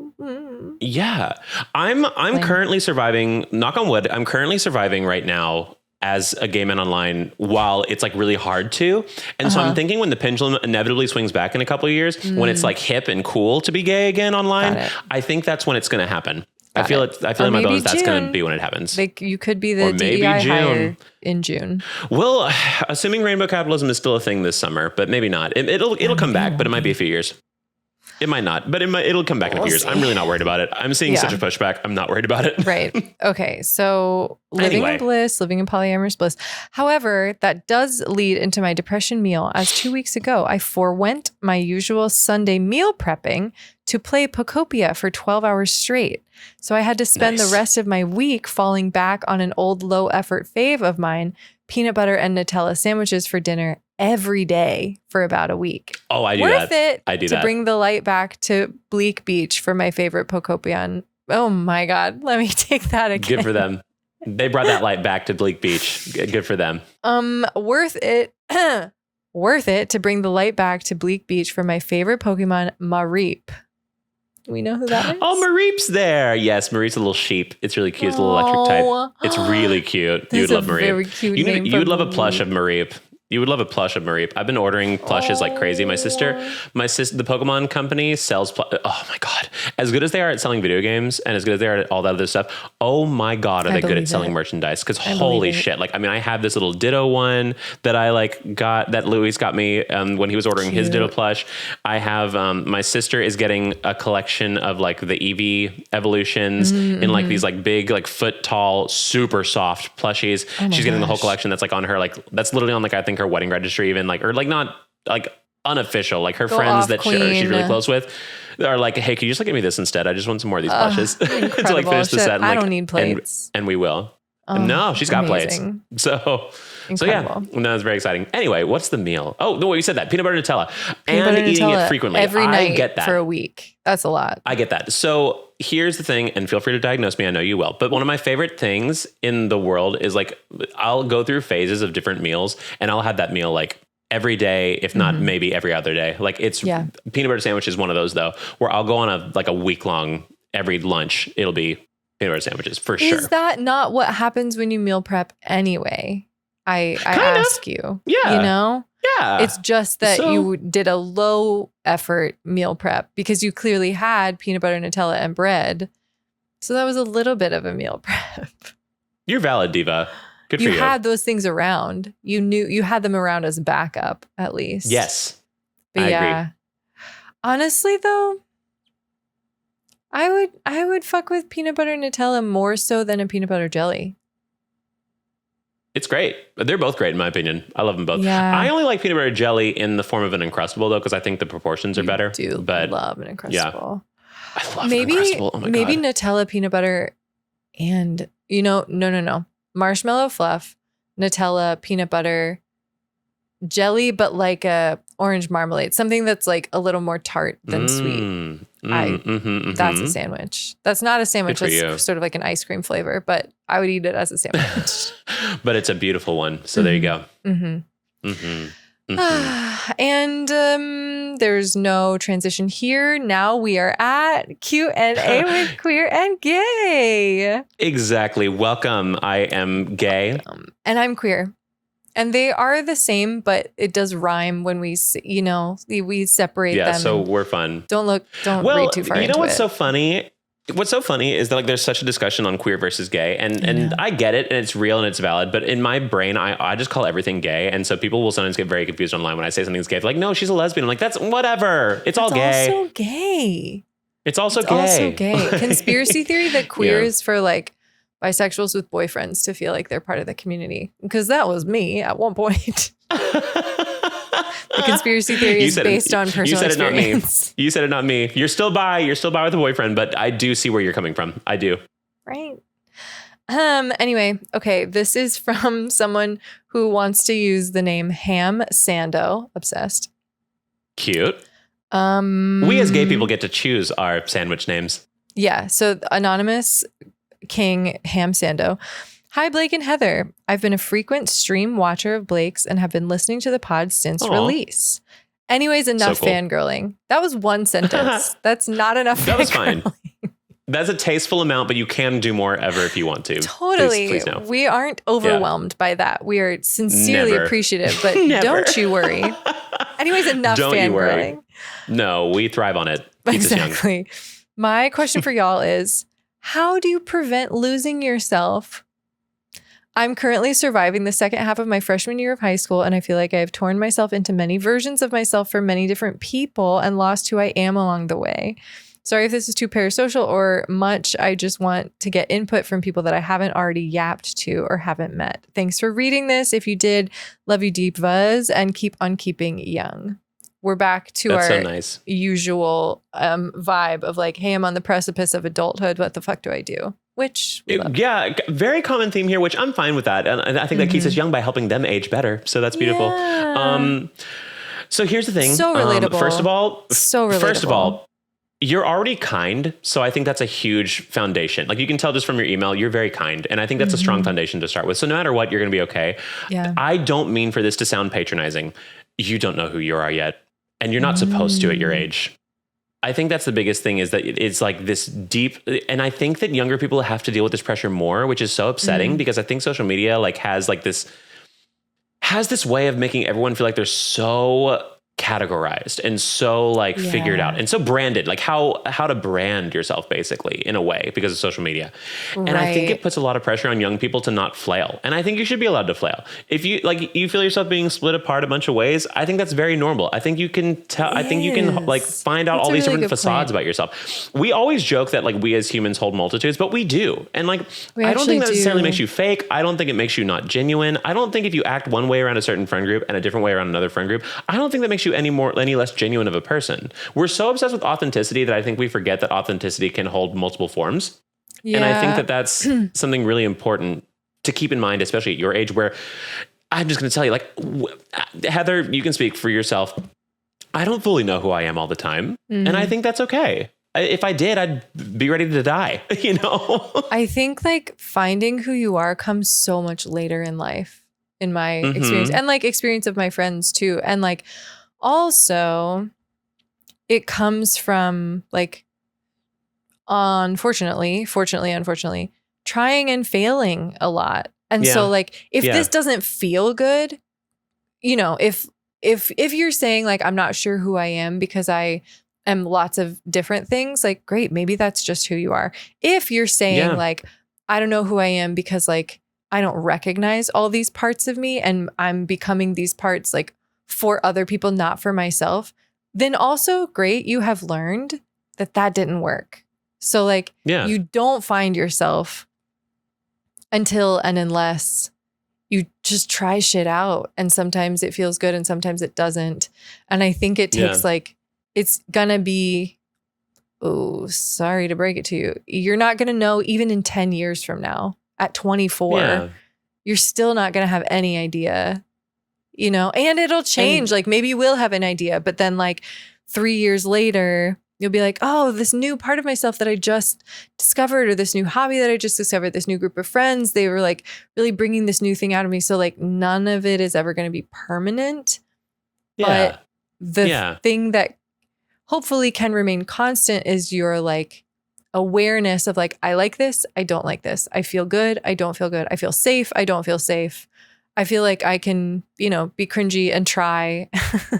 S1: Yeah. I'm currently surviving, knock on wood, I'm currently surviving right now as a gay man online while it's like really hard to. And so I'm thinking when the pendulum inevitably swings back in a couple of years, when it's like hip and cool to be gay again online, I think that's when it's going to happen. I feel in my bones that's going to be when it happens.
S2: Like you could be the DEI hire in June.
S1: Well, assuming rainbow capitalism is still a thing this summer, but maybe not. It'll come back, but it might be a few years. It might not, but it'll come back in a few years. I'm really not worried about it. I'm seeing such a pushback. I'm not worried about it.
S2: Right. Okay. So living in bliss, living in polyamorous bliss. However, that does lead into my depression meal, as 2 weeks ago, I forewent my usual Sunday meal prepping to play Pocopia for 12 hours straight. So I had to spend the rest of my week falling back on an old low effort fave of mine, peanut butter and Nutella sandwiches for dinner every day for about a week.
S1: Oh, I do
S2: Worth
S1: that.
S2: it to bring the light back to Bleak Beach for my favorite Pocopian. Oh my God. Let me take that again.
S1: Good for them. They brought that light back to Bleak Beach. Good for them.
S2: Worth it. Worth it to bring the light back to Bleak Beach for my favorite Pokemon, Mareep. Do we know who that is?
S1: Oh, Mareep's there. Yes, Mareep's a little sheep. It's really cute. It's a little electric type. It's really cute. You would love Mareep.
S2: Very cute name.
S1: You would love a plush of Mareep. You would love a plush of Mareep. I've been ordering plushes like crazy. My sister, the Pokemon company sells. Oh my God. As good as they are at selling video games and as good as they are at all that other stuff. Oh my God. Are they good at selling merchandise? Because holy shit. Like, I mean, I have this little Ditto one that I got that Luis got me when he was ordering his Ditto plush. I have, my sister is getting a collection of like the Eevee evolutions in like these like big, like foot tall, super soft plushies. She's getting the whole collection that's like on her, like that's literally on like, I think her wedding registry even, like, or like not like unofficial, like her friends that she's really close with are like, hey, can you just like give me this instead? I just want some more of these plushes to like finish the set. And,
S2: I
S1: like,
S2: don't need plates.
S1: And we will. No, she's got plates. So yeah, no, it's very exciting. Anyway, what's the meal? Oh, no, you said that peanut butter Nutella and eating it frequently
S2: every night.
S1: I get that
S2: for a week. That's a lot.
S1: I get that. So here's the thing, and feel free to diagnose me. I know you will. But one of my favorite things in the world is like, I'll go through phases of different meals and I'll have that meal like every day, if not maybe every other day. Like it's peanut butter sandwich is one of those though, where I'll go on a week long, every lunch, it'll be peanut butter sandwiches for sure.
S2: Is that not what happens when you meal prep anyway? I ask you.
S1: Yeah.
S2: You know?
S1: Yeah.
S2: It's just that you did a low effort meal prep because you clearly had peanut butter, Nutella, and bread. So that was a little bit of a meal prep.
S1: You're valid, Diva. Good for you.
S2: You had those things around. You knew you had them around as a backup, at least.
S1: Yes.
S2: But
S1: I agree.
S2: Honestly, though, I would fuck with peanut butter Nutella more so than a peanut butter jelly.
S1: It's great. They're both great in my opinion. I love them both.
S2: Yeah.
S1: I only like peanut butter jelly in the form of an Uncrustable though, because I think the proportions are better.
S2: But love an Uncrustable.
S1: Yeah. I love an Uncrustable. Oh my
S2: maybe
S1: God.
S2: Nutella peanut butter and no. Marshmallow fluff, Nutella peanut butter jelly, but like a orange marmalade, something that's like a little more tart than sweet. That's a sandwich. That's not a sandwich. That's sort of like an ice cream flavor, but I would eat it as a sandwich.
S1: But it's a beautiful one. So there you go.
S2: And there's no transition here. Now we are at Q&A with Queer and Gay.
S1: Exactly. Welcome. I am gay.
S2: And I'm queer. And they are the same, but it does rhyme when we separate them.
S1: Yeah, so we're fun.
S2: Don't read too far into it.
S1: You know what's so funny? What's so funny is that like there's such a discussion on queer versus gay, and I get it, and it's real and it's valid. But in my brain, I just call everything gay, and so people will sometimes get very confused online when I say something's gay. They're like, no, she's a lesbian. I'm like, that's whatever. It's all gay.
S2: It's also gay.
S1: It's also gay.
S2: Conspiracy theory that queer is for like bisexuals with boyfriends to feel like they're part of the community, because that was me at one point. The conspiracy theory is based on personal experience.
S1: You said it, not me. You're still bi with a boyfriend, but I do see where you're coming from. I do.
S2: Right. Anyway, okay. This is from someone who wants to use the name Ham Sando. Obsessed.
S1: Cute. We as gay people get to choose our sandwich names.
S2: Yeah. So Anonymous King Ham Sando. Hi, Blake and Heather. I've been a frequent stream watcher of Blake's and have been listening to the pod since release. Anyways, enough fangirling. That was one sentence. That's not enough.
S1: That was fine. That's a tasteful amount, but you can do more ever if you want to.
S2: Totally.
S1: Please no.
S2: We aren't overwhelmed by that. We are sincerely appreciative, but don't you worry. Anyways, enough
S1: don't
S2: fangirling.
S1: You worry. No, we thrive on it.
S2: Exactly. My question for y'all is, how do you prevent losing yourself I'm currently surviving the second half of my freshman year of high school, and I feel like I have torn myself into many versions of myself for many different people and lost who I am along the way. Sorry if this is too parasocial or much. I just want to get input from people that I haven't already yapped to or haven't met. Thanks for reading this. If you did, love you deep, Vuz, and keep on keeping young. We're back to our usual vibe of like, hey, I'm on the precipice of adulthood. What the fuck do I do? Which
S1: yeah, very common theme here, which I'm fine with that. And I think that keeps us young by helping them age better. So that's beautiful.
S2: Yeah.
S1: So here's the thing.
S2: So relatable.
S1: First of all, you're already kind. So I think that's a huge foundation. Like you can tell just from your email, you're very kind. And I think that's a strong foundation to start with. So no matter what, you're going to be okay.
S2: Yeah.
S1: I don't mean for this to sound patronizing. You don't know who you are yet. And you're not supposed to at your age. I think that's the biggest thing is that it's like this deep, and I think that younger people have to deal with this pressure more, which is so upsetting because I think social media like has this way of making everyone feel like they're so categorized and so like figured out and so branded, like how to brand yourself basically in a way because of social media. And I think it puts a lot of pressure on young people to not flail. And I think you should be allowed to flail. If you like, you feel yourself being split apart a bunch of ways, I think that's very normal. I think you can tell, I think you can like find out all these different facades about yourself. We always joke that like we as humans hold multitudes, but we do. And like, I don't think that necessarily makes you fake. I don't think it makes you not genuine. I don't think if you act one way around a certain friend group and a different way around another friend group, I don't think that makes you any less genuine of a person. We're so obsessed with authenticity that I think we forget that authenticity can hold multiple forms. Yeah. And I think that that's something really important to keep in mind, especially at your age, where I'm just going to tell you, like, Heather, you can speak for yourself. I don't fully know who I am all the time. And I think that's okay. If I did, I'd be ready to die, you know?
S2: I think like finding who you are comes so much later in life, in my experience, and like experience of my friends too. And like, also, it comes from like, unfortunately, trying and failing a lot. And so like, if this doesn't feel good, you know, if you're saying like, I'm not sure who I am because I am lots of different things, like, great, maybe that's just who you are. If you're saying like, I don't know who I am because like, I don't recognize all these parts of me and I'm becoming these parts like for other people, not for myself, then also great, you have learned that didn't work. So like you don't find yourself until and unless you just try shit out. And sometimes it feels good and sometimes it doesn't. And I think it takes like, it's gonna be, oh, sorry to break it to you, you're not gonna know even in 10 years from now at 24, you're still not gonna have any idea. You know, and it'll change. Like maybe you will have an idea, but then like 3 years later, you'll be like, oh, this new part of myself that I just discovered, or this new hobby that I just discovered, this new group of friends, they were like really bringing this new thing out of me. So like none of it is ever going to be permanent. But the thing that hopefully can remain constant is your like awareness of like, I like this, I don't like this. I feel good, I don't feel good. I feel safe, I don't feel safe. I feel like I can, you know, be cringy and try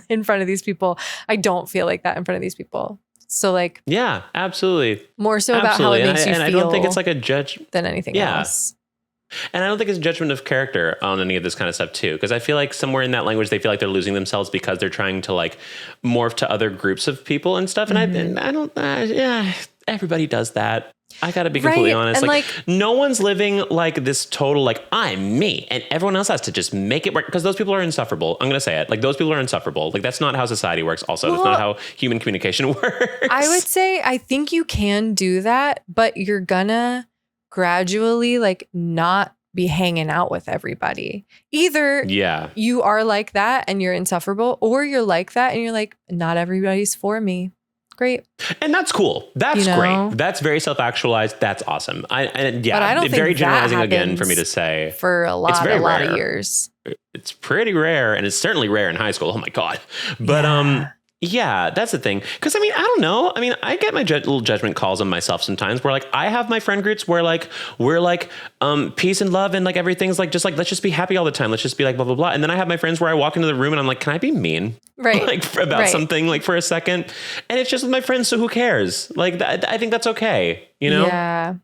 S2: in front of these people. I don't feel like that in front of these people. So like,
S1: yeah, absolutely.
S2: More so about how it makes you feel.
S1: And I don't think it's like a judge
S2: than anything else.
S1: And I don't think it's a judgment of character on any of this kind of stuff too. Because I feel like somewhere in that language, they feel like they're losing themselves because they're trying to like morph to other groups of people and stuff. And I don't, everybody does that. I gotta be completely honest. Like no one's living like this total, like I'm me and everyone else has to just make it work. Because those people are insufferable. I'm going to say it. Like those people are insufferable. Like that's not how society works. Also, that's not how human communication works.
S2: I would say, I think you can do that, but you're gonna gradually like not be hanging out with everybody. Either you are like that and you're insufferable, or you're like that and you're like, not everybody's for me. Great. And
S1: that's cool. That's great. That's very self-actualized. That's awesome. But I don't think
S2: very
S1: generalizing again for me to say.
S2: For a lot of years.
S1: It's pretty rare, and it's certainly rare in high school. Oh my God. But yeah, that's the thing. Because I mean, I don't know. I mean, I get my little judgment calls on myself sometimes where like I have my friend groups where like we're like peace and love and like everything's like just like let's just be happy all the time. Let's just be like blah blah blah. And then I have my friends where I walk into the room and I'm like, can I be mean?
S2: Right.
S1: Like about something like for a second. And it's just with my friends, so who cares? Like I think that's okay, you know?
S2: Yeah.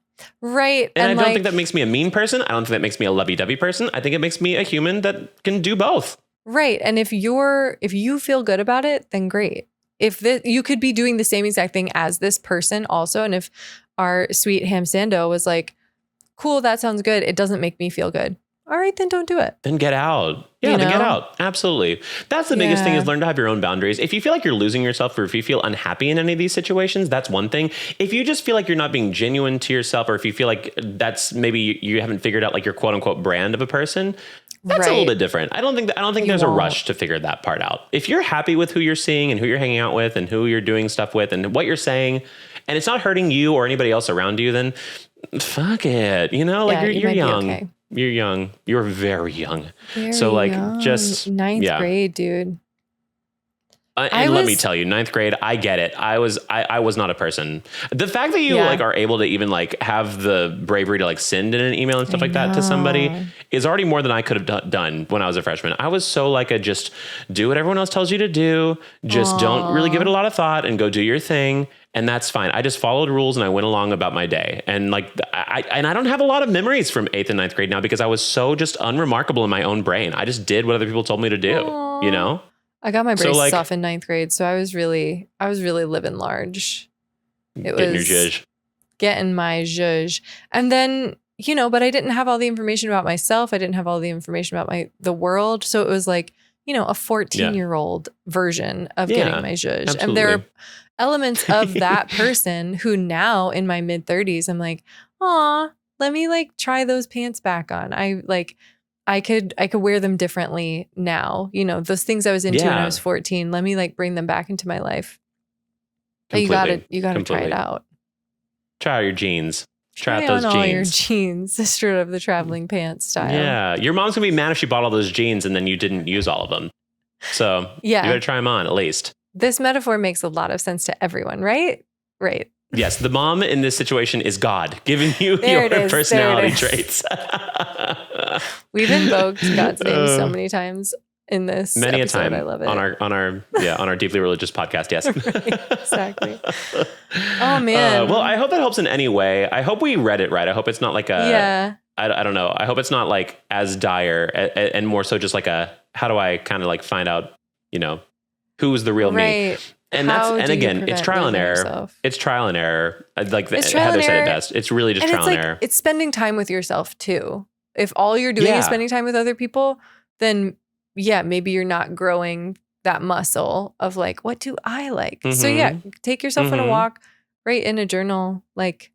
S2: Right.
S1: And I don't think that makes me a mean person. I don't think that makes me a lovey-dovey person. I think it makes me a human that can do both.
S2: Right. And if you feel good about it, then great. You could be doing the same exact thing as this person also. And if our sweet ham sando was like, cool, that sounds good, it doesn't make me feel good. All right, then don't do it.
S1: Then get out. Yeah, then get out. Absolutely. That's the biggest thing, is learn to have your own boundaries. If you feel like you're losing yourself, or if you feel unhappy in any of these situations, that's one thing. If you just feel like you're not being genuine to yourself, or if you feel like that's maybe you haven't figured out like your quote unquote brand of a person, that's a little bit different. I don't think there's a rush to figure that part out. If you're happy with who you're seeing and who you're hanging out with and who you're doing stuff with and what you're saying, and it's not hurting you or anybody else around you, then fuck it. You know, like you're young. Okay. You're young. You're very young. So like young. Just
S2: ninth grade, dude.
S1: And let me tell you, 9th grade, I get it. I was not a person. The fact that you like are able to even like have the bravery to like send in an email and stuff like that to somebody is already more than I could have done when I was a freshman. I was so like just do what everyone else tells you to do. Just don't really give it a lot of thought and go do your thing. And that's fine. I just followed rules and I went along about my day. And like, I don't have a lot of memories from 8th and 9th grade now because I was so just unremarkable in my own brain. I just did what other people told me to do, you know?
S2: I got my braces off in 9th grade. So I was really living large. It was your zhuzh. Getting my zhuzh. And then, you know, but I didn't have all the information about myself. I didn't have all the information about the world. So it was like, you know, a 14-year-old version of getting my zhuzh. Absolutely. And there are elements of that person who now in my mid 30s, I'm like, aw, let me like try those pants back on. I could wear them differently now. You know, those things I was into when I was 14, let me like bring them back into my life. But you gotta try it out.
S1: Try out your jeans.
S2: Try out those jeans. All your jeans, straight of the traveling pants style.
S1: Yeah. Your mom's gonna be mad if she bought all those jeans and then you didn't use all of them. So you gotta try them on at least.
S2: This metaphor makes a lot of sense to everyone, right? Right.
S1: Yes, the mom in this situation is God giving you your personality traits.
S2: We've invoked God's name so many times in this
S1: many
S2: episode.
S1: A time
S2: I love it.
S1: on our deeply religious podcast. Yes,
S2: right, exactly. Oh man.
S1: Well, I hope that helps in any way. I hope we read it right. I hope it's not like a I don't know. I hope it's not like as dire and more so just like how do I kind of like find out, you know, who's the real me? And again, it's trial and error. Yourself? It's trial and error. Like Heather said it best. It's really just trial and error.
S2: It's spending time with yourself too. If all you're doing is spending time with other people, then maybe you're not growing that muscle of like, what do I like? Mm-hmm. So take yourself on a walk, write in a journal, like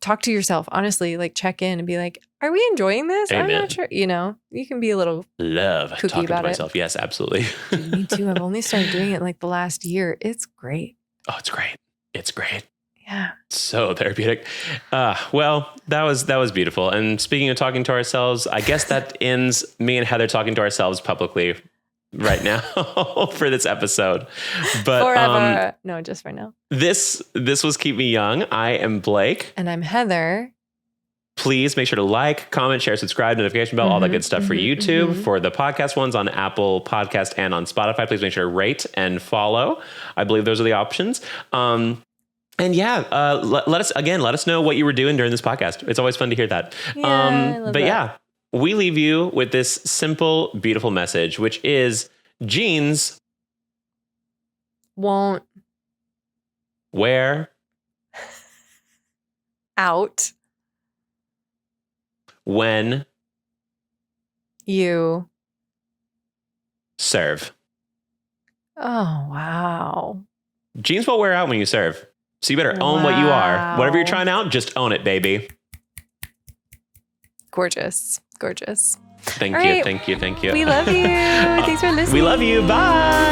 S2: talk to yourself, honestly, like check in and be like, are we enjoying this? Amen. I'm not sure. You know, you can be a little kooky
S1: talking
S2: about
S1: to myself. Yes, absolutely.
S2: Me too. I've only started doing it in like the last year. It's great.
S1: Oh, it's great. It's great.
S2: Yeah.
S1: So therapeutic. Well, that was beautiful. And speaking of talking to ourselves, I guess that ends me and Heather talking to ourselves publicly right now for this episode. But
S2: forever. No, just for now.
S1: This was Keep Me Young. I am Blake.
S2: And I'm Heather.
S1: Please make sure to like, comment, share, subscribe, notification bell, all that good stuff for YouTube. For the podcast ones on Apple Podcast and on Spotify, please make sure to rate and follow. I believe those are the options. And let us know what you were doing during this podcast. It's always fun to hear that.
S2: I love that.
S1: We leave you with this simple, beautiful message, which is jeans
S2: won't
S1: wear
S2: out
S1: when
S2: you
S1: serve.
S2: Oh, wow.
S1: Jeans will wear out when you serve. So you better own what you are. Whatever you're trying out, just own it, baby.
S2: Gorgeous.
S1: Thank you.
S2: We love you. Thanks for listening.
S1: We love you. Bye.